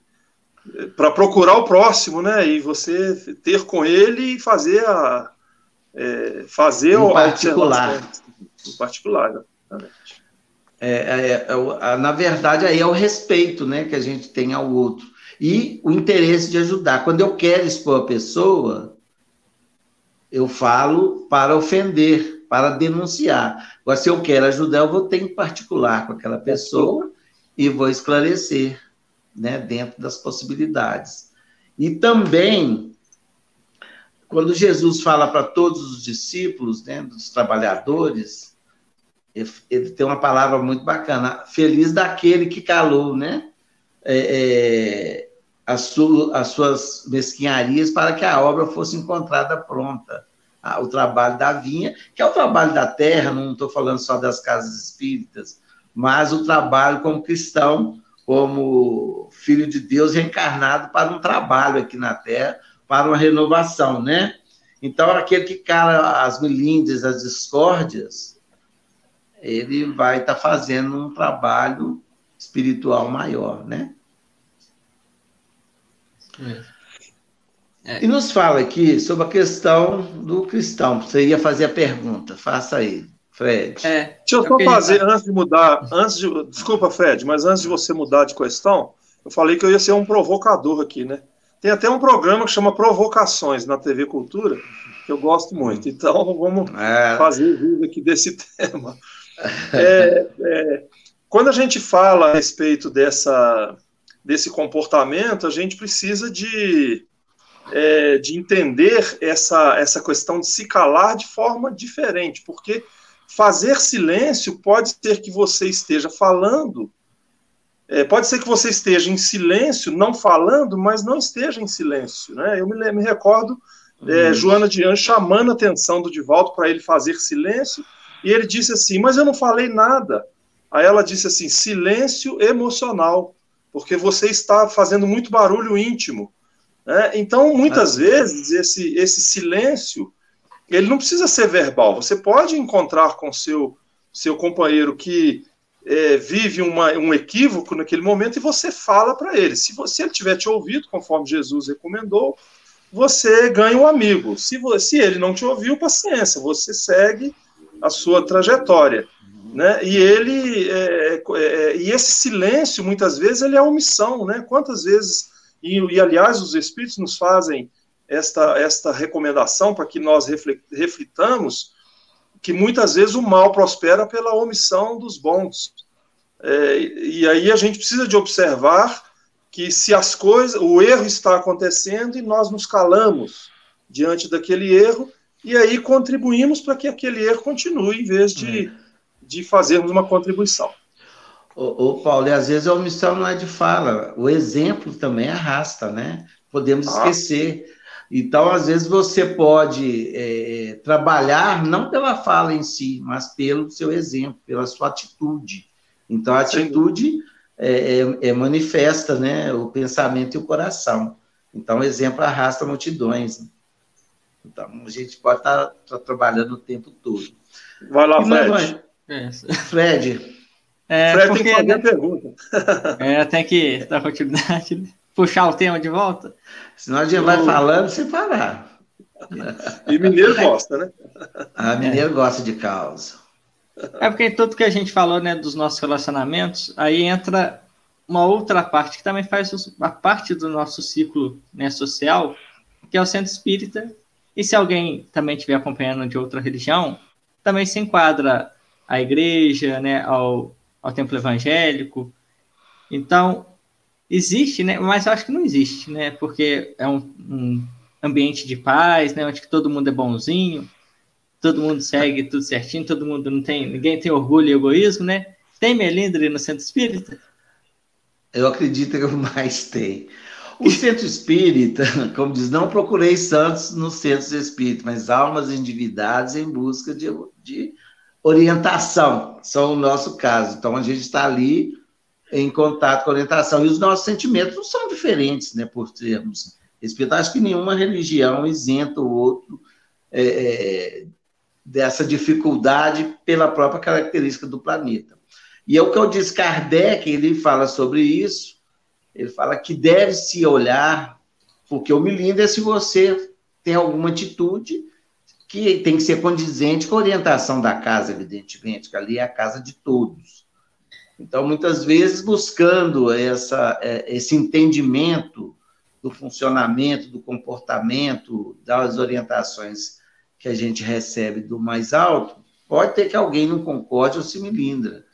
Speaker 2: para procurar o próximo, né? E você ter com ele e fazer
Speaker 3: em particular.
Speaker 2: Em particular, exatamente.
Speaker 3: Na verdade, aí é o respeito, né, que a gente tem ao outro. E o interesse de ajudar. Quando eu quero expor a pessoa, eu falo para ofender, para denunciar. Agora, se eu quero ajudar, eu vou ter em particular com aquela pessoa e vou esclarecer, né, dentro das possibilidades. E também, quando Jesus fala para todos os discípulos, né, dos trabalhadores, ele tem uma palavra muito bacana, feliz daquele que calou, né, as suas mesquinharias para que a obra fosse encontrada pronta. O trabalho da vinha, que é o trabalho da terra, não estou falando só das casas espíritas, mas o trabalho como cristão, como filho de Deus reencarnado para um trabalho aqui na terra, para uma renovação, né? Então, aquele que cala as milíndres, as discórdias, ele vai estar fazendo um trabalho espiritual maior, né? E nos fala aqui sobre a questão do cristão. Você ia fazer a pergunta, faça aí, Fred.
Speaker 2: Deixa eu só fazer, antes de mudar, desculpa, Fred, mas antes de você mudar de questão, eu falei que eu ia ser um provocador aqui, né? Tem até um programa que chama Provocações na TV Cultura, que eu gosto muito. Então, vamos fazer uso aqui desse tema. Quando a gente fala a respeito desse comportamento, a gente precisa de entender essa questão de se calar de forma diferente, porque fazer silêncio pode ser que você esteja falando, pode ser que você esteja em silêncio, não falando, mas não esteja em silêncio, né? Eu me recordo Joana de Anjos chamando a atenção do Divaldo para ele fazer silêncio, e ele disse assim, mas eu não falei nada. Aí ela disse assim, silêncio emocional, porque você está fazendo muito barulho íntimo. Então, muitas vezes, esse silêncio, ele não precisa ser verbal. Você pode encontrar com seu companheiro que vive um equívoco naquele momento e você fala para ele. Se ele tiver te ouvido, conforme Jesus recomendou, você ganha um amigo. Se ele não te ouviu, paciência, você segue a sua trajetória. Né? E esse silêncio, muitas vezes, ele é omissão. Né? Quantas vezes... E, aliás, os Espíritos nos fazem esta recomendação para que nós reflitamos que muitas vezes o mal prospera pela omissão dos bons. E aí a gente precisa de observar que se o erro está acontecendo e nós nos calamos diante daquele erro e aí contribuímos para que aquele erro continue em vez de fazermos uma contribuição.
Speaker 3: Paulo, e às vezes a omissão não é de fala, o exemplo também arrasta, né? Podemos esquecer. Então, às vezes, você pode trabalhar não pela fala em si, mas pelo seu exemplo, pela sua atitude. Então, a atitude manifesta, né, o pensamento e o coração. Então, o exemplo arrasta multidões. Então, a gente pode estar trabalhando o tempo todo.
Speaker 2: Vai lá, Fred.
Speaker 3: Fred...
Speaker 2: Fred tem que fazer a pergunta.
Speaker 1: Tem que dar continuidade, né? Puxar o tema de volta.
Speaker 3: Senão a gente vai falando sem parar.
Speaker 2: E mineiro gosta, né?
Speaker 3: Mineiro gosta de causa.
Speaker 1: Porque em tudo que a gente falou, né, dos nossos relacionamentos, aí entra uma outra parte que também faz a parte do nosso ciclo, né, social, que é o centro espírita. E se alguém também estiver acompanhando de outra religião, também se enquadra à igreja, né, ao templo evangélico. Então, existe, né, mas eu acho que não existe, né, porque é um ambiente de paz, né, onde todo mundo é bonzinho, todo mundo segue tudo certinho, ninguém tem orgulho e egoísmo, né? Tem melindre no centro espírita?
Speaker 3: Eu acredito que o mais tem. O centro espírita, como diz, não procurei santos nos centros espíritas, mas almas endividadas em busca de orientação, são o nosso caso. Então, a gente está ali em contato com a orientação. E os nossos sentimentos não são diferentes, né, por termos espírita. Acho que nenhuma religião isenta o outro dessa dificuldade pela própria característica do planeta. E é o que eu disse, Kardec, ele fala sobre isso, ele fala que deve-se olhar, porque o melindre é se você tem alguma atitude que tem que ser condizente com a orientação da casa, evidentemente, que ali é a casa de todos. Então, muitas vezes, buscando esse entendimento do funcionamento, do comportamento, das orientações que a gente recebe do mais alto, pode ter que alguém não concorde ou se melindra.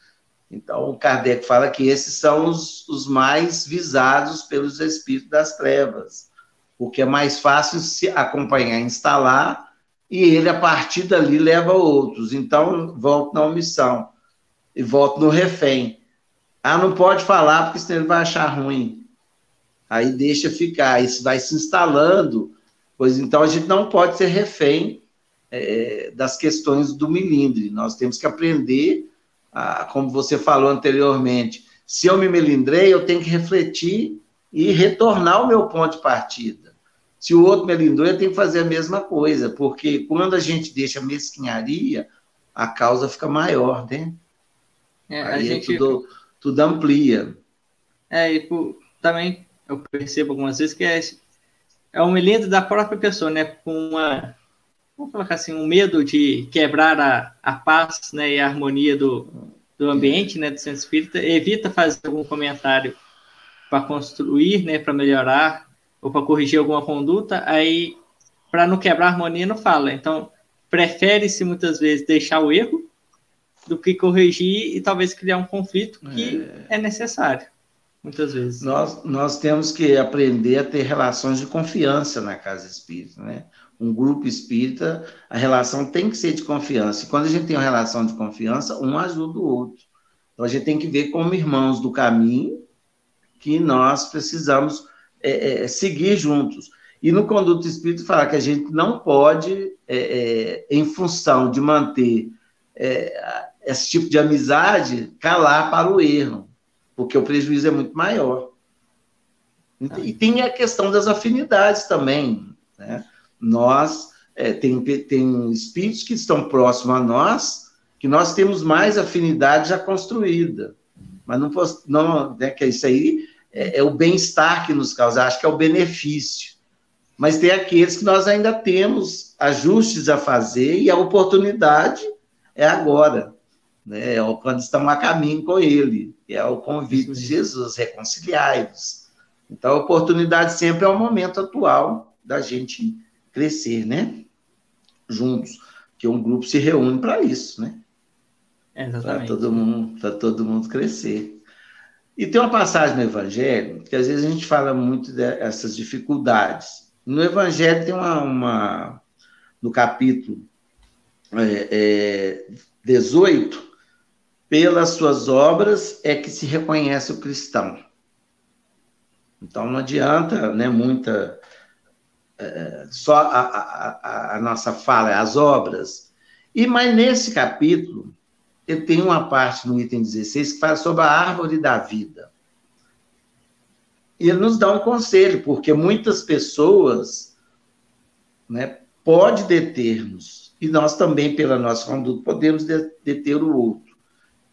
Speaker 3: Então, o Kardec fala que esses são os mais visados pelos espíritos das trevas, porque é mais fácil se acompanhar, instalar, e ele, a partir dali, leva outros. Então, volta na omissão, e volta no refém. Não pode falar, porque senão ele vai achar ruim. Aí deixa ficar, isso vai se instalando, pois então a gente não pode ser refém das questões do melindre. Nós temos que aprender, como você falou anteriormente, se eu me melindrei, eu tenho que refletir e retornar ao meu ponto de partida. Se o outro melindrou, eu tenho que fazer a mesma coisa, porque quando a gente deixa a mesquinharia, a causa fica maior, né? Aí tudo amplia.
Speaker 1: Também eu percebo algumas vezes que é um melindre da própria pessoa, né? Com vamos colocar assim, um medo de quebrar a paz, né, e a harmonia do ambiente, né, do centro espírita, evita fazer algum comentário para construir, né, para melhorar, ou para corrigir alguma conduta, aí, para não quebrar a harmonia, não fala. Então, prefere-se muitas vezes deixar o erro do que corrigir e talvez criar um conflito que é necessário, muitas vezes.
Speaker 3: Nós temos que aprender a ter relações de confiança na casa espírita, né? Um grupo espírita, a relação tem que ser de confiança. E quando a gente tem uma relação de confiança, um ajuda o outro. Então, a gente tem que ver como irmãos do caminho que nós precisamos seguir juntos. E no Conduto Espírita fala que a gente não pode, em função de manter esse tipo de amizade, calar para o erro, porque o prejuízo é muito maior. E tem a questão das afinidades também, né? Nós, tem espíritos que estão próximos a nós, que nós temos mais afinidade já construída, mas não né, que isso aí é o bem-estar que nos causa, acho que é o benefício. Mas tem aqueles que nós ainda temos ajustes a fazer e a oportunidade é agora, né? Quando estamos a caminho com ele, é o convite de Jesus, reconciliai-vos. Então, a oportunidade sempre é o momento atual da gente crescer, né? Juntos, que um grupo se reúne para isso, né?
Speaker 1: Exatamente.
Speaker 3: Para todo mundo crescer. E tem uma passagem no Evangelho, que às vezes a gente fala muito dessas dificuldades. No Evangelho tem no capítulo 18, pelas suas obras é que se reconhece o cristão. Então não adianta, né, só a nossa fala, as obras. Mas nesse capítulo, ele tem uma parte no item 16 que fala sobre a árvore da vida. E ele nos dá um conselho, porque muitas pessoas, né, podem deter-nos, e nós também, pela nossa conduta, podemos deter o outro.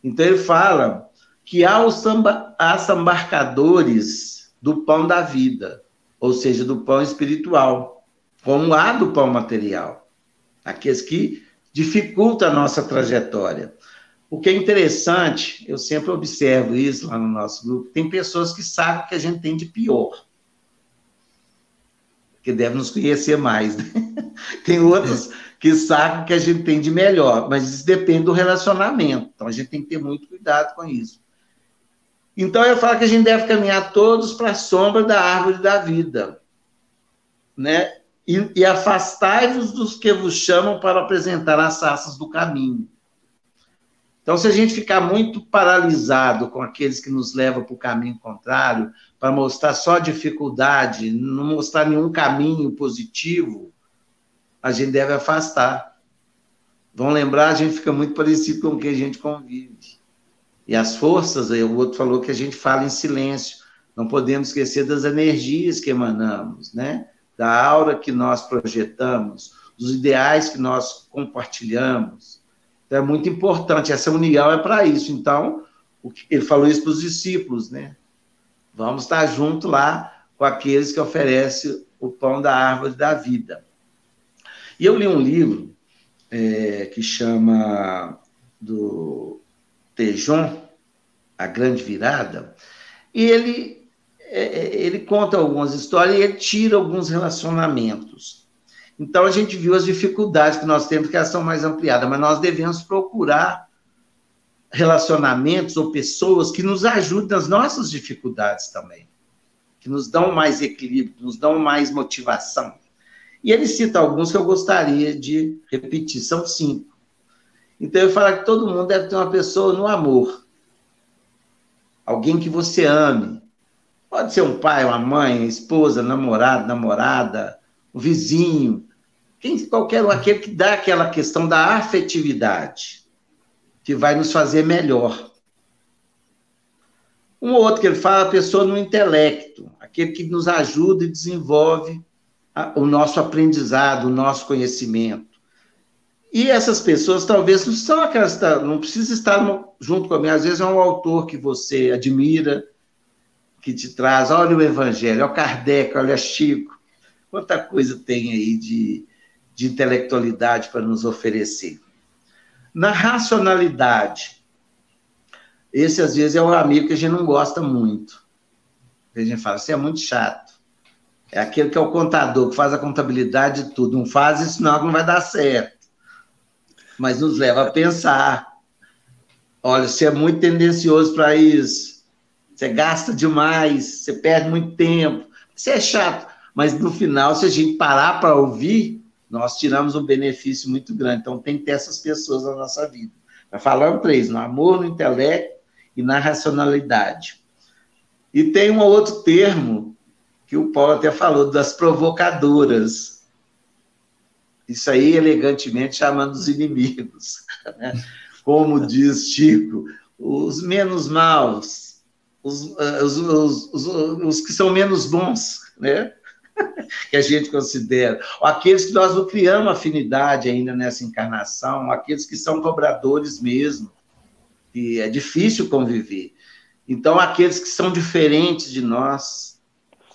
Speaker 3: Então ele fala que há os assambarcadores do pão da vida, ou seja, do pão espiritual, como há do pão material, aqueles que dificultam a nossa trajetória. O que é interessante, eu sempre observo isso lá no nosso grupo, tem pessoas que sabem o que a gente tem de pior, que devem nos conhecer mais, né? Tem outros que sabem o que a gente tem de melhor, mas isso depende do relacionamento, então a gente tem que ter muito cuidado com isso. Então eu falo que a gente deve caminhar todos para a sombra da árvore da vida, né? E afastai-vos dos que vos chamam para apresentar as sarças do caminho. Então, se a gente ficar muito paralisado com aqueles que nos levam para o caminho contrário, para mostrar só dificuldade, não mostrar nenhum caminho positivo, a gente deve afastar. Vão lembrar, a gente fica muito parecido com o que a gente convive. E as forças, aí o outro falou que a gente fala em silêncio. Não podemos esquecer das energias que emanamos, né? Da aura que nós projetamos, dos ideais que nós compartilhamos. Então, é muito importante, essa união é para isso. Então, ele falou isso para os discípulos, né? Vamos estar junto lá com aqueles que oferecem o pão da árvore da vida. E eu li um livro que chama do Tejon, A Grande Virada, e ele conta algumas histórias e ele tira alguns relacionamentos. Então, a gente viu as dificuldades que nós temos, que elas são mais ampliadas, mas nós devemos procurar relacionamentos ou pessoas que nos ajudem nas nossas dificuldades também, que nos dão mais equilíbrio, nos dão mais motivação. E ele cita alguns que eu gostaria de repetir, são 5. Então, eu falo que todo mundo deve ter uma pessoa no amor, alguém que você ame. Pode ser um pai, uma mãe, esposa, namorado, namorada, um vizinho, qualquer um, aquele que dá aquela questão da afetividade, que vai nos fazer melhor. Um outro que ele fala, a pessoa no intelecto, aquele que nos ajuda e desenvolve o nosso aprendizado, o nosso conhecimento. E essas pessoas talvez não são aquelas, não precisa estar junto comigo, às vezes é um autor que você admira, que te traz, olha o Evangelho, olha o Kardec, olha Chico, quanta coisa tem aí de intelectualidade para nos oferecer. Na racionalidade, esse às vezes é um amigo que a gente não gosta muito. A gente fala, você é muito chato. É aquele que é o contador, que faz a contabilidade de tudo. Não faz isso não, que não vai dar certo. Mas nos leva a pensar. Olha, você é muito tendencioso para isso. Você gasta demais, você perde muito tempo. Você é chato. Mas no final, se a gente parar para ouvir, nós tiramos um benefício muito grande. Então, tem que ter essas pessoas na nossa vida. Nós falamos 3, no amor, no intelecto e na racionalidade. E tem um outro termo, que o Paulo até falou, das provocadoras. Isso aí, elegantemente, chamando os inimigos. Né? Como diz Chico, os menos maus, os que são menos bons, né? Que a gente considera, ou aqueles que nós não criamos afinidade ainda nessa encarnação, aqueles que são cobradores mesmo, e é difícil conviver. Então, aqueles que são diferentes de nós,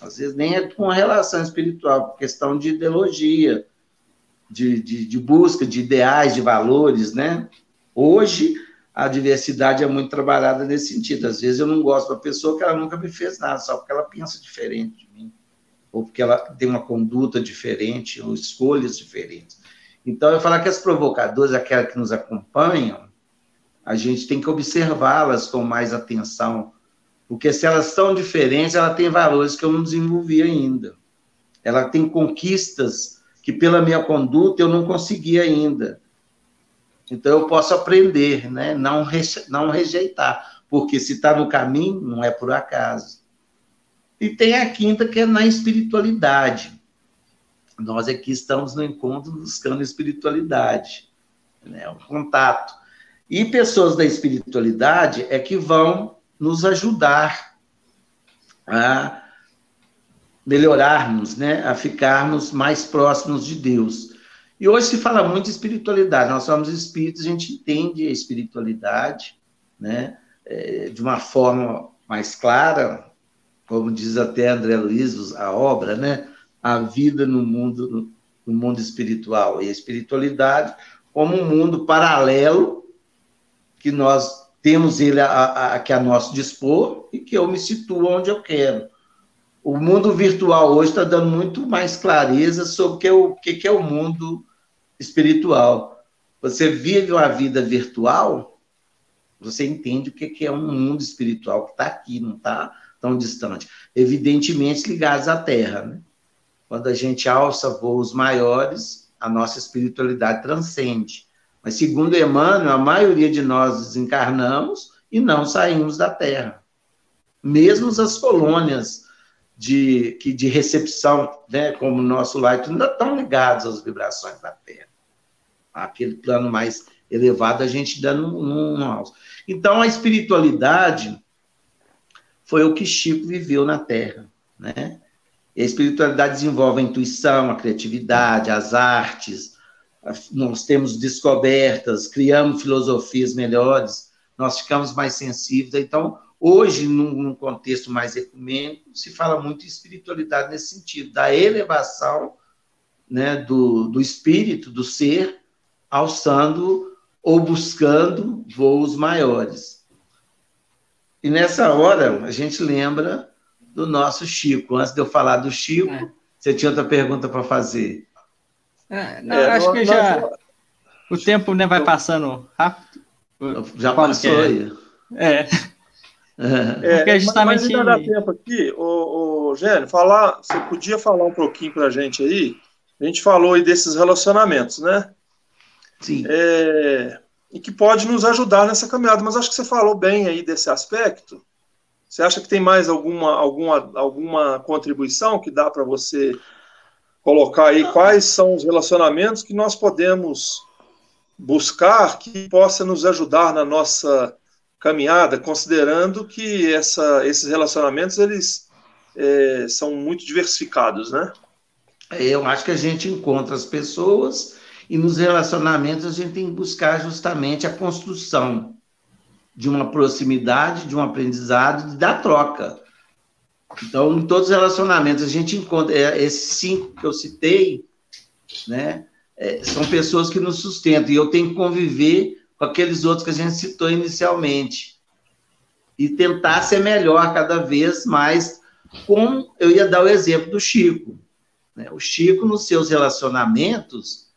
Speaker 3: às vezes nem é com relação espiritual, por questão de ideologia, de busca de ideais, de valores, né? Hoje, a diversidade é muito trabalhada nesse sentido. Às vezes eu não gosto da pessoa que ela nunca me fez nada, só porque ela pensa diferente de mim, ou porque ela tem uma conduta diferente, ou escolhas diferentes. Então, eu falo que as provocadoras, aquelas que nos acompanham, a gente tem que observá-las com mais atenção, porque se elas são diferentes, ela tem valores que eu não desenvolvi ainda. Ela tem conquistas que, pela minha conduta, eu não consegui ainda. Então, eu posso aprender, né? Não rejeitar, porque se está no caminho, não é por acaso. E tem a 5ª, que é na espiritualidade. Nós aqui estamos no encontro buscando espiritualidade, né? O contato. E pessoas da espiritualidade é que vão nos ajudar a melhorarmos, né? A ficarmos mais próximos de Deus. E hoje se fala muito de espiritualidade. Nós somos espíritos, a gente entende a espiritualidade, né? de uma forma mais clara, como diz até André Luiz, a obra, né? A vida no mundo espiritual, e a espiritualidade como um mundo paralelo que nós temos ele aqui a nosso dispor e que eu me situo onde eu quero. O mundo virtual hoje está dando muito mais clareza sobre o que é o mundo espiritual. Você vive uma vida virtual, você entende o que é um mundo espiritual que está aqui, não está tão distante. Evidentemente ligados à Terra, né? Quando a gente alça voos maiores, a nossa espiritualidade transcende. Mas, segundo Emmanuel, a maioria de nós desencarnamos e não saímos da Terra. Mesmo as colônias de recepção, né, como o nosso lar, ainda estão ligados às vibrações da Terra. Aquele plano mais elevado, a gente dá num alça. Então, a espiritualidade foi o que Chico viveu na Terra, né? E a espiritualidade desenvolve a intuição, a criatividade, as artes. Nós temos descobertas, criamos filosofias melhores, nós ficamos mais sensíveis. Então, hoje, num contexto mais ecumênico, se fala muito em espiritualidade nesse sentido, da elevação, né, do espírito, do ser, alçando ou buscando voos maiores. E nessa hora, a gente lembra do nosso Chico. Antes de eu falar do Chico, você tinha outra pergunta para fazer?
Speaker 1: Acho que já... O tempo, né, vai passando rápido.
Speaker 3: Já passou aí.
Speaker 1: Porque justamente...
Speaker 2: Mas ainda dá tempo aqui, Gênio, você podia falar um pouquinho para a gente aí? A gente falou aí desses relacionamentos, né?
Speaker 3: Sim.
Speaker 2: E que pode nos ajudar nessa caminhada, mas acho que você falou bem aí desse aspecto. Você acha que tem mais alguma contribuição que dá para você colocar aí? Quais são os relacionamentos que nós podemos buscar que possa nos ajudar na nossa caminhada, considerando que esses relacionamentos eles são muito diversificados, né?
Speaker 3: Eu acho que a gente encontra as pessoas e nos relacionamentos a gente tem que buscar justamente a construção de uma proximidade, de um aprendizado, da troca. Então, em todos os relacionamentos, a gente encontra esses 5 que eu citei, né? São pessoas que nos sustentam, e eu tenho que conviver com aqueles outros que a gente citou inicialmente, e tentar ser melhor cada vez mais, como eu ia dar o exemplo do Chico, né? O Chico, nos seus relacionamentos,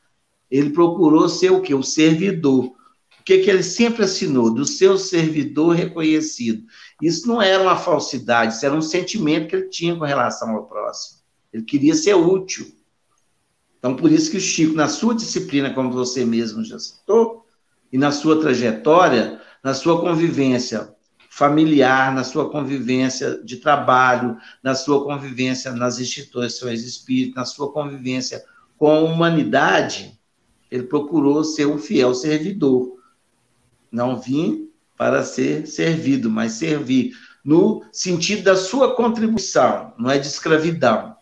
Speaker 3: ele procurou ser o quê? O servidor. O que ele sempre assinou? Do seu servidor reconhecido. Isso não era uma falsidade, isso era um sentimento que ele tinha com relação ao próximo. Ele queria ser útil. Então, por isso que o Chico, na sua disciplina, como você mesmo já citou, e na sua trajetória, na sua convivência familiar, na sua convivência de trabalho, na sua convivência nas instituições espíritas, na sua convivência com a humanidade, ele procurou ser um fiel servidor. Não vim para ser servido, mas servir, no sentido da sua contribuição, não é de escravidão,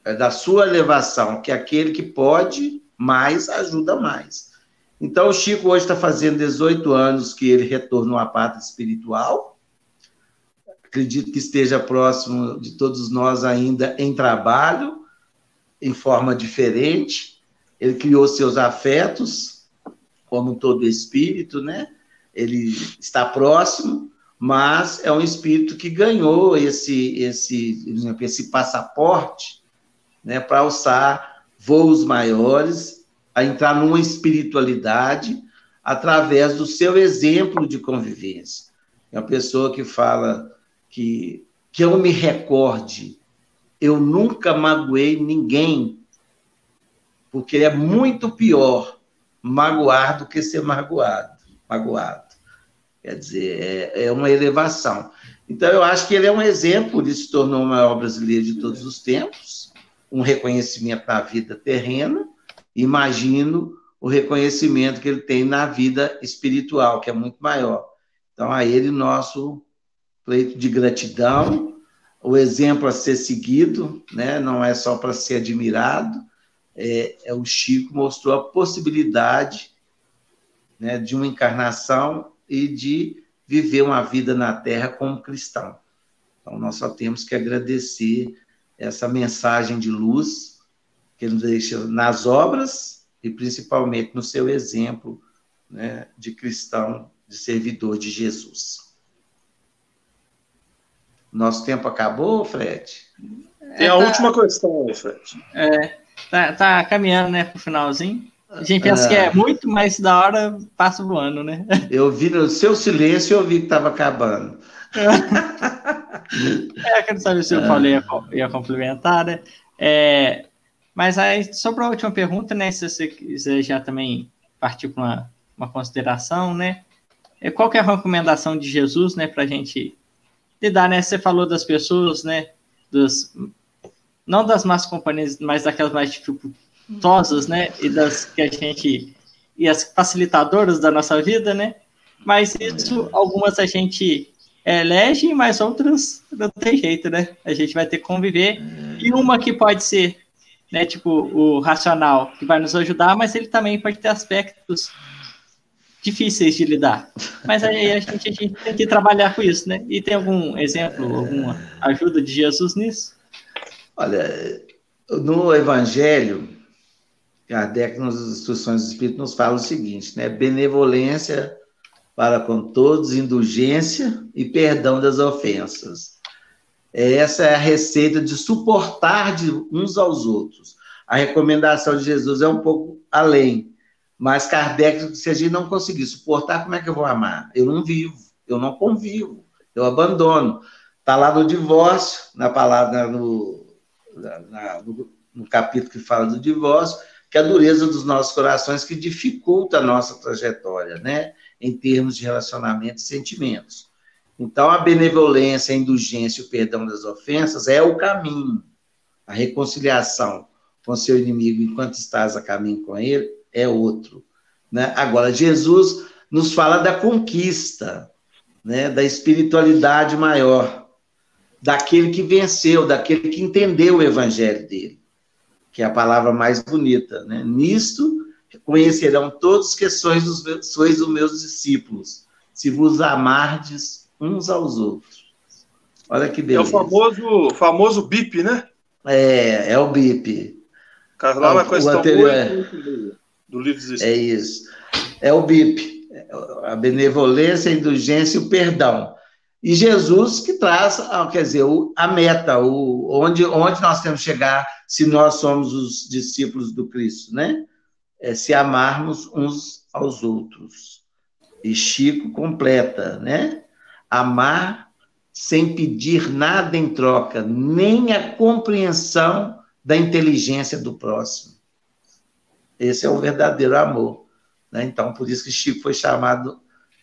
Speaker 3: é da sua elevação, que aquele que pode mais, ajuda mais. Então, o Chico hoje está fazendo 18 anos que ele retornou à pátria espiritual. Acredito que esteja próximo de todos nós ainda em trabalho, em forma diferente. Ele criou seus afetos, como todo espírito, né? Ele está próximo, mas é um espírito que ganhou esse passaporte, né, para alçar voos maiores, a entrar numa espiritualidade através do seu exemplo de convivência. É uma pessoa que fala que eu me recorde, eu nunca magoei ninguém, porque é muito pior magoar do que ser magoado. Quer dizer, é uma elevação. Então, eu acho que ele é um exemplo, ele se tornou o maior brasileiro de todos os tempos, um reconhecimento na vida terrena, imagino o reconhecimento que ele tem na vida espiritual, que é muito maior. Então, a ele, nosso pleito de gratidão, o exemplo a ser seguido, né? Não é só para ser admirado, o Chico mostrou a possibilidade, né, de uma encarnação e de viver uma vida na Terra como cristão. Então, nós só temos que agradecer essa mensagem de luz que ele nos deixa nas obras e principalmente no seu exemplo, né, de cristão, de servidor de Jesus. Nosso tempo acabou, Fred?
Speaker 2: Tem a última questão aí, Fred.
Speaker 1: Tá caminhando, né, pro finalzinho. A gente pensa que é muito, mas da hora passa voando, né?
Speaker 3: Eu vi no seu silêncio, eu vi que estava acabando.
Speaker 1: Eu quero saber se o Paulo ia complementar, né? Mas aí, só para a última pergunta, né? Se você quiser já também partir para uma consideração, né? Qual que é a recomendação de Jesus, né? Para a gente lidar, né? Você falou das pessoas, né? Não das más companhias, mas daquelas mais dificultosas, né? E das que a gente... E as facilitadoras da nossa vida, né? Mas isso, algumas a gente elege, mas outras não tem jeito, né? A gente vai ter que conviver. E uma que pode ser, né, tipo, o racional, que vai nos ajudar, mas ele também pode ter aspectos difíceis de lidar. Mas aí a gente tem que trabalhar com isso, né? E tem algum exemplo, alguma ajuda de Jesus nisso?
Speaker 3: Olha, no Evangelho, Kardec, nas instruções do Espírito, nos fala o seguinte, né? Benevolência para com todos, indulgência e perdão das ofensas. Essa é a receita de suportar de uns aos outros. A recomendação de Jesus é um pouco além, mas Kardec, se a gente não conseguir suportar, como é que eu vou amar? Eu não vivo, eu não convivo, eu abandono. Está lá no divórcio, na palavra, no capítulo que fala do divórcio, que é a dureza dos nossos corações que dificulta a nossa trajetória, né? Em termos de relacionamento e sentimentos. Então, a benevolência, a indulgência e o perdão das ofensas é o caminho. A reconciliação com seu inimigo enquanto estás a caminho com ele é outro, né? Agora, Jesus nos fala da conquista, né? Da espiritualidade maior, daquele que venceu, daquele que entendeu o evangelho dele, que é a palavra mais bonita, né? Nisto conhecerão todos que sois os meus discípulos, se vos amardes uns aos outros. Olha que beleza.
Speaker 2: É o famoso BIP, né?
Speaker 3: É o BIP.
Speaker 2: Lá na questão 8 do livro dos Espíritos.
Speaker 3: É isso. É o BIP. A benevolência, a indulgência e o perdão. E Jesus que traz, quer dizer, a meta, onde nós temos que chegar se nós somos os discípulos do Cristo, né? Se amarmos uns aos outros. E Chico completa, né? Amar sem pedir nada em troca, nem a compreensão da inteligência do próximo. Esse é o verdadeiro amor, né? Então, por isso que Chico foi chamado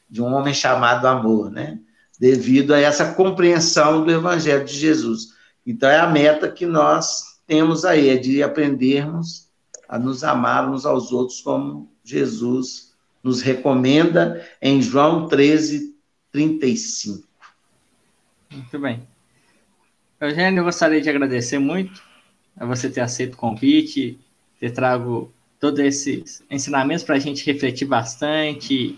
Speaker 3: de um homem chamado amor, né? Devido a essa compreensão do Evangelho de Jesus. Então, é a meta que nós temos aí, é de aprendermos a nos amar uns aos outros como Jesus nos recomenda em João 13:35.
Speaker 1: Muito bem. Eugênio, eu gostaria de agradecer muito a você ter aceito o convite, ter trago todos esses ensinamentos para a gente refletir bastante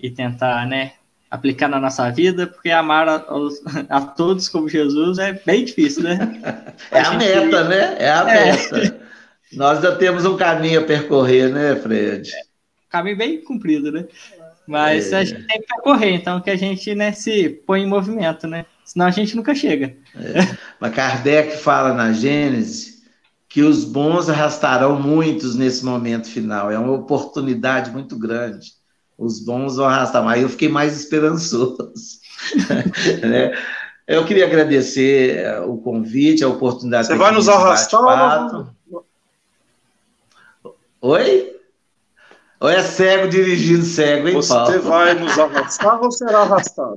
Speaker 1: e tentar, né, aplicar na nossa vida, porque amar a todos como Jesus é bem difícil, né?
Speaker 3: É a meta, né? É a meta. Nós já temos um caminho a percorrer, né, Fred?
Speaker 1: Caminho bem comprido, né? Mas a gente tem que percorrer, então que a gente, né, se põe em movimento, né? Senão a gente nunca chega.
Speaker 3: Mas Kardec fala na Gênesis que os bons arrastarão muitos nesse momento final. É uma oportunidade muito grande. Os bons vão arrastar mais. Eu fiquei mais esperançoso. Né? Eu queria agradecer o convite, a oportunidade.
Speaker 2: Você vai nos arrastar?
Speaker 3: Oi? Ou é cego dirigindo cego, hein, Paulo?
Speaker 2: Você vai nos arrastar ou será arrastado?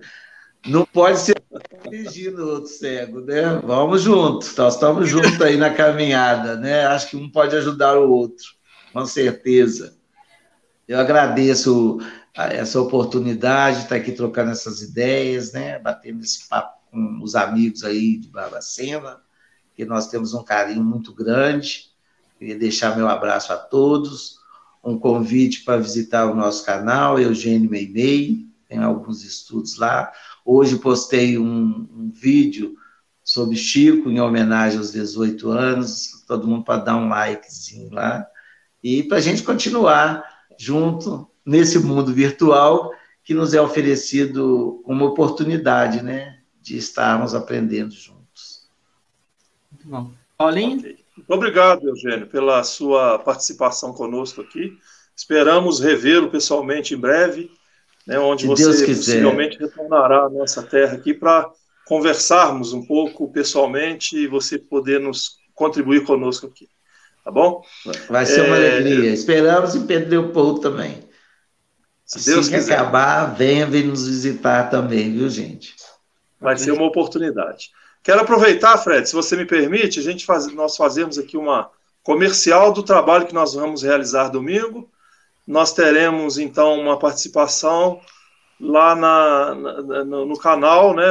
Speaker 3: Não pode ser dirigindo outro cego, né? Vamos juntos, nós estamos juntos aí na caminhada, né? Acho que um pode ajudar o outro, com certeza. Eu agradeço essa oportunidade de estar aqui trocando essas ideias, né? Batendo esse papo com os amigos aí de Barbacena, que nós temos um carinho muito grande. Queria deixar meu abraço a todos, um convite para visitar o nosso canal, Eugênio Meimei, tem alguns estudos lá. Hoje postei um vídeo sobre Chico, em homenagem aos 18 anos, todo mundo para dar um likezinho lá, e para a gente continuar junto nesse mundo virtual que nos é oferecido uma oportunidade, né, de estarmos aprendendo juntos.
Speaker 1: Muito bom. Paulinho?
Speaker 2: Okay. Muito obrigado, Eugênio, pela sua participação conosco aqui. Esperamos revê-lo pessoalmente em breve, né, onde
Speaker 3: Se
Speaker 2: você
Speaker 3: Deus quiser.
Speaker 2: possivelmente retornará à nossa terra aqui para conversarmos um pouco pessoalmente e você poder nos contribuir conosco aqui. Tá bom?
Speaker 3: Vai ser uma alegria. Esperamos em Pedro Leopoldo também.
Speaker 2: Se Deus
Speaker 3: quiser.
Speaker 2: quiser.
Speaker 3: Acabar, venha nos visitar também, viu, gente?
Speaker 2: Vai ser uma oportunidade. Quero aproveitar, Fred, se você me permite, nós fazemos aqui uma comercial do trabalho que nós vamos realizar domingo. Nós teremos, então, uma participação lá no canal, né?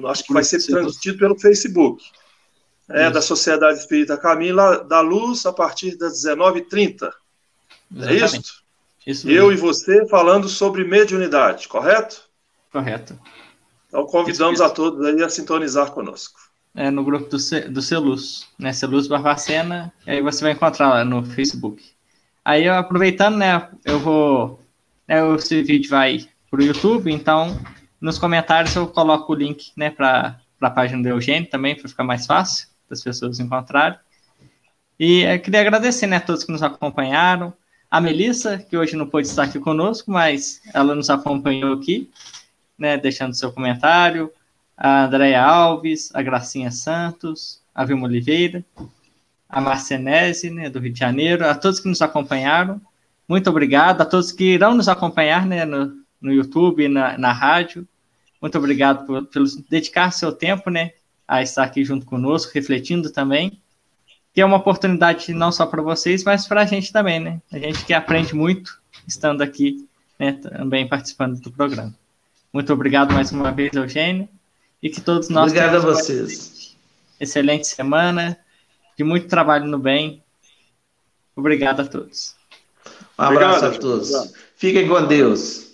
Speaker 2: Acho que vai ser transmitido pelo Facebook, da Sociedade Espírita Caminho da Luz, a partir das 19h30. É isso?
Speaker 1: Isso
Speaker 2: eu e você falando sobre mediunidade, correto?
Speaker 1: Correto.
Speaker 2: Então convidamos a todos aí a sintonizar conosco.
Speaker 1: No grupo do Celuz, né? Celuz Barbacena, aí você vai encontrar lá no Facebook. Aí, aproveitando, né, esse vídeo vai para o YouTube, então, nos comentários eu coloco o link, né, para a página do Eugênio também, para ficar mais fácil das pessoas encontrarem. E eu queria agradecer, né, a todos que nos acompanharam. A Melissa, que hoje não pôde estar aqui conosco, mas ela nos acompanhou aqui, né, deixando seu comentário. A Andréia Alves, a Gracinha Santos, a Vilma Oliveira, a Marcenese, né, do Rio de Janeiro, a todos que nos acompanharam. Muito obrigado. A todos que irão nos acompanhar, né, no YouTube e na rádio. Muito obrigado por dedicar seu tempo, né, a estar aqui junto conosco, refletindo também. Que é uma oportunidade não só para vocês, mas para a gente também, né? A gente que aprende muito estando aqui, né, também participando do programa. Muito obrigado mais uma vez, Eugênio. E que todos nós
Speaker 3: tenhamos a vocês.
Speaker 1: Excelente semana, de muito trabalho no bem. Obrigado a todos.
Speaker 3: Um abraço a todos. Fiquem com Deus.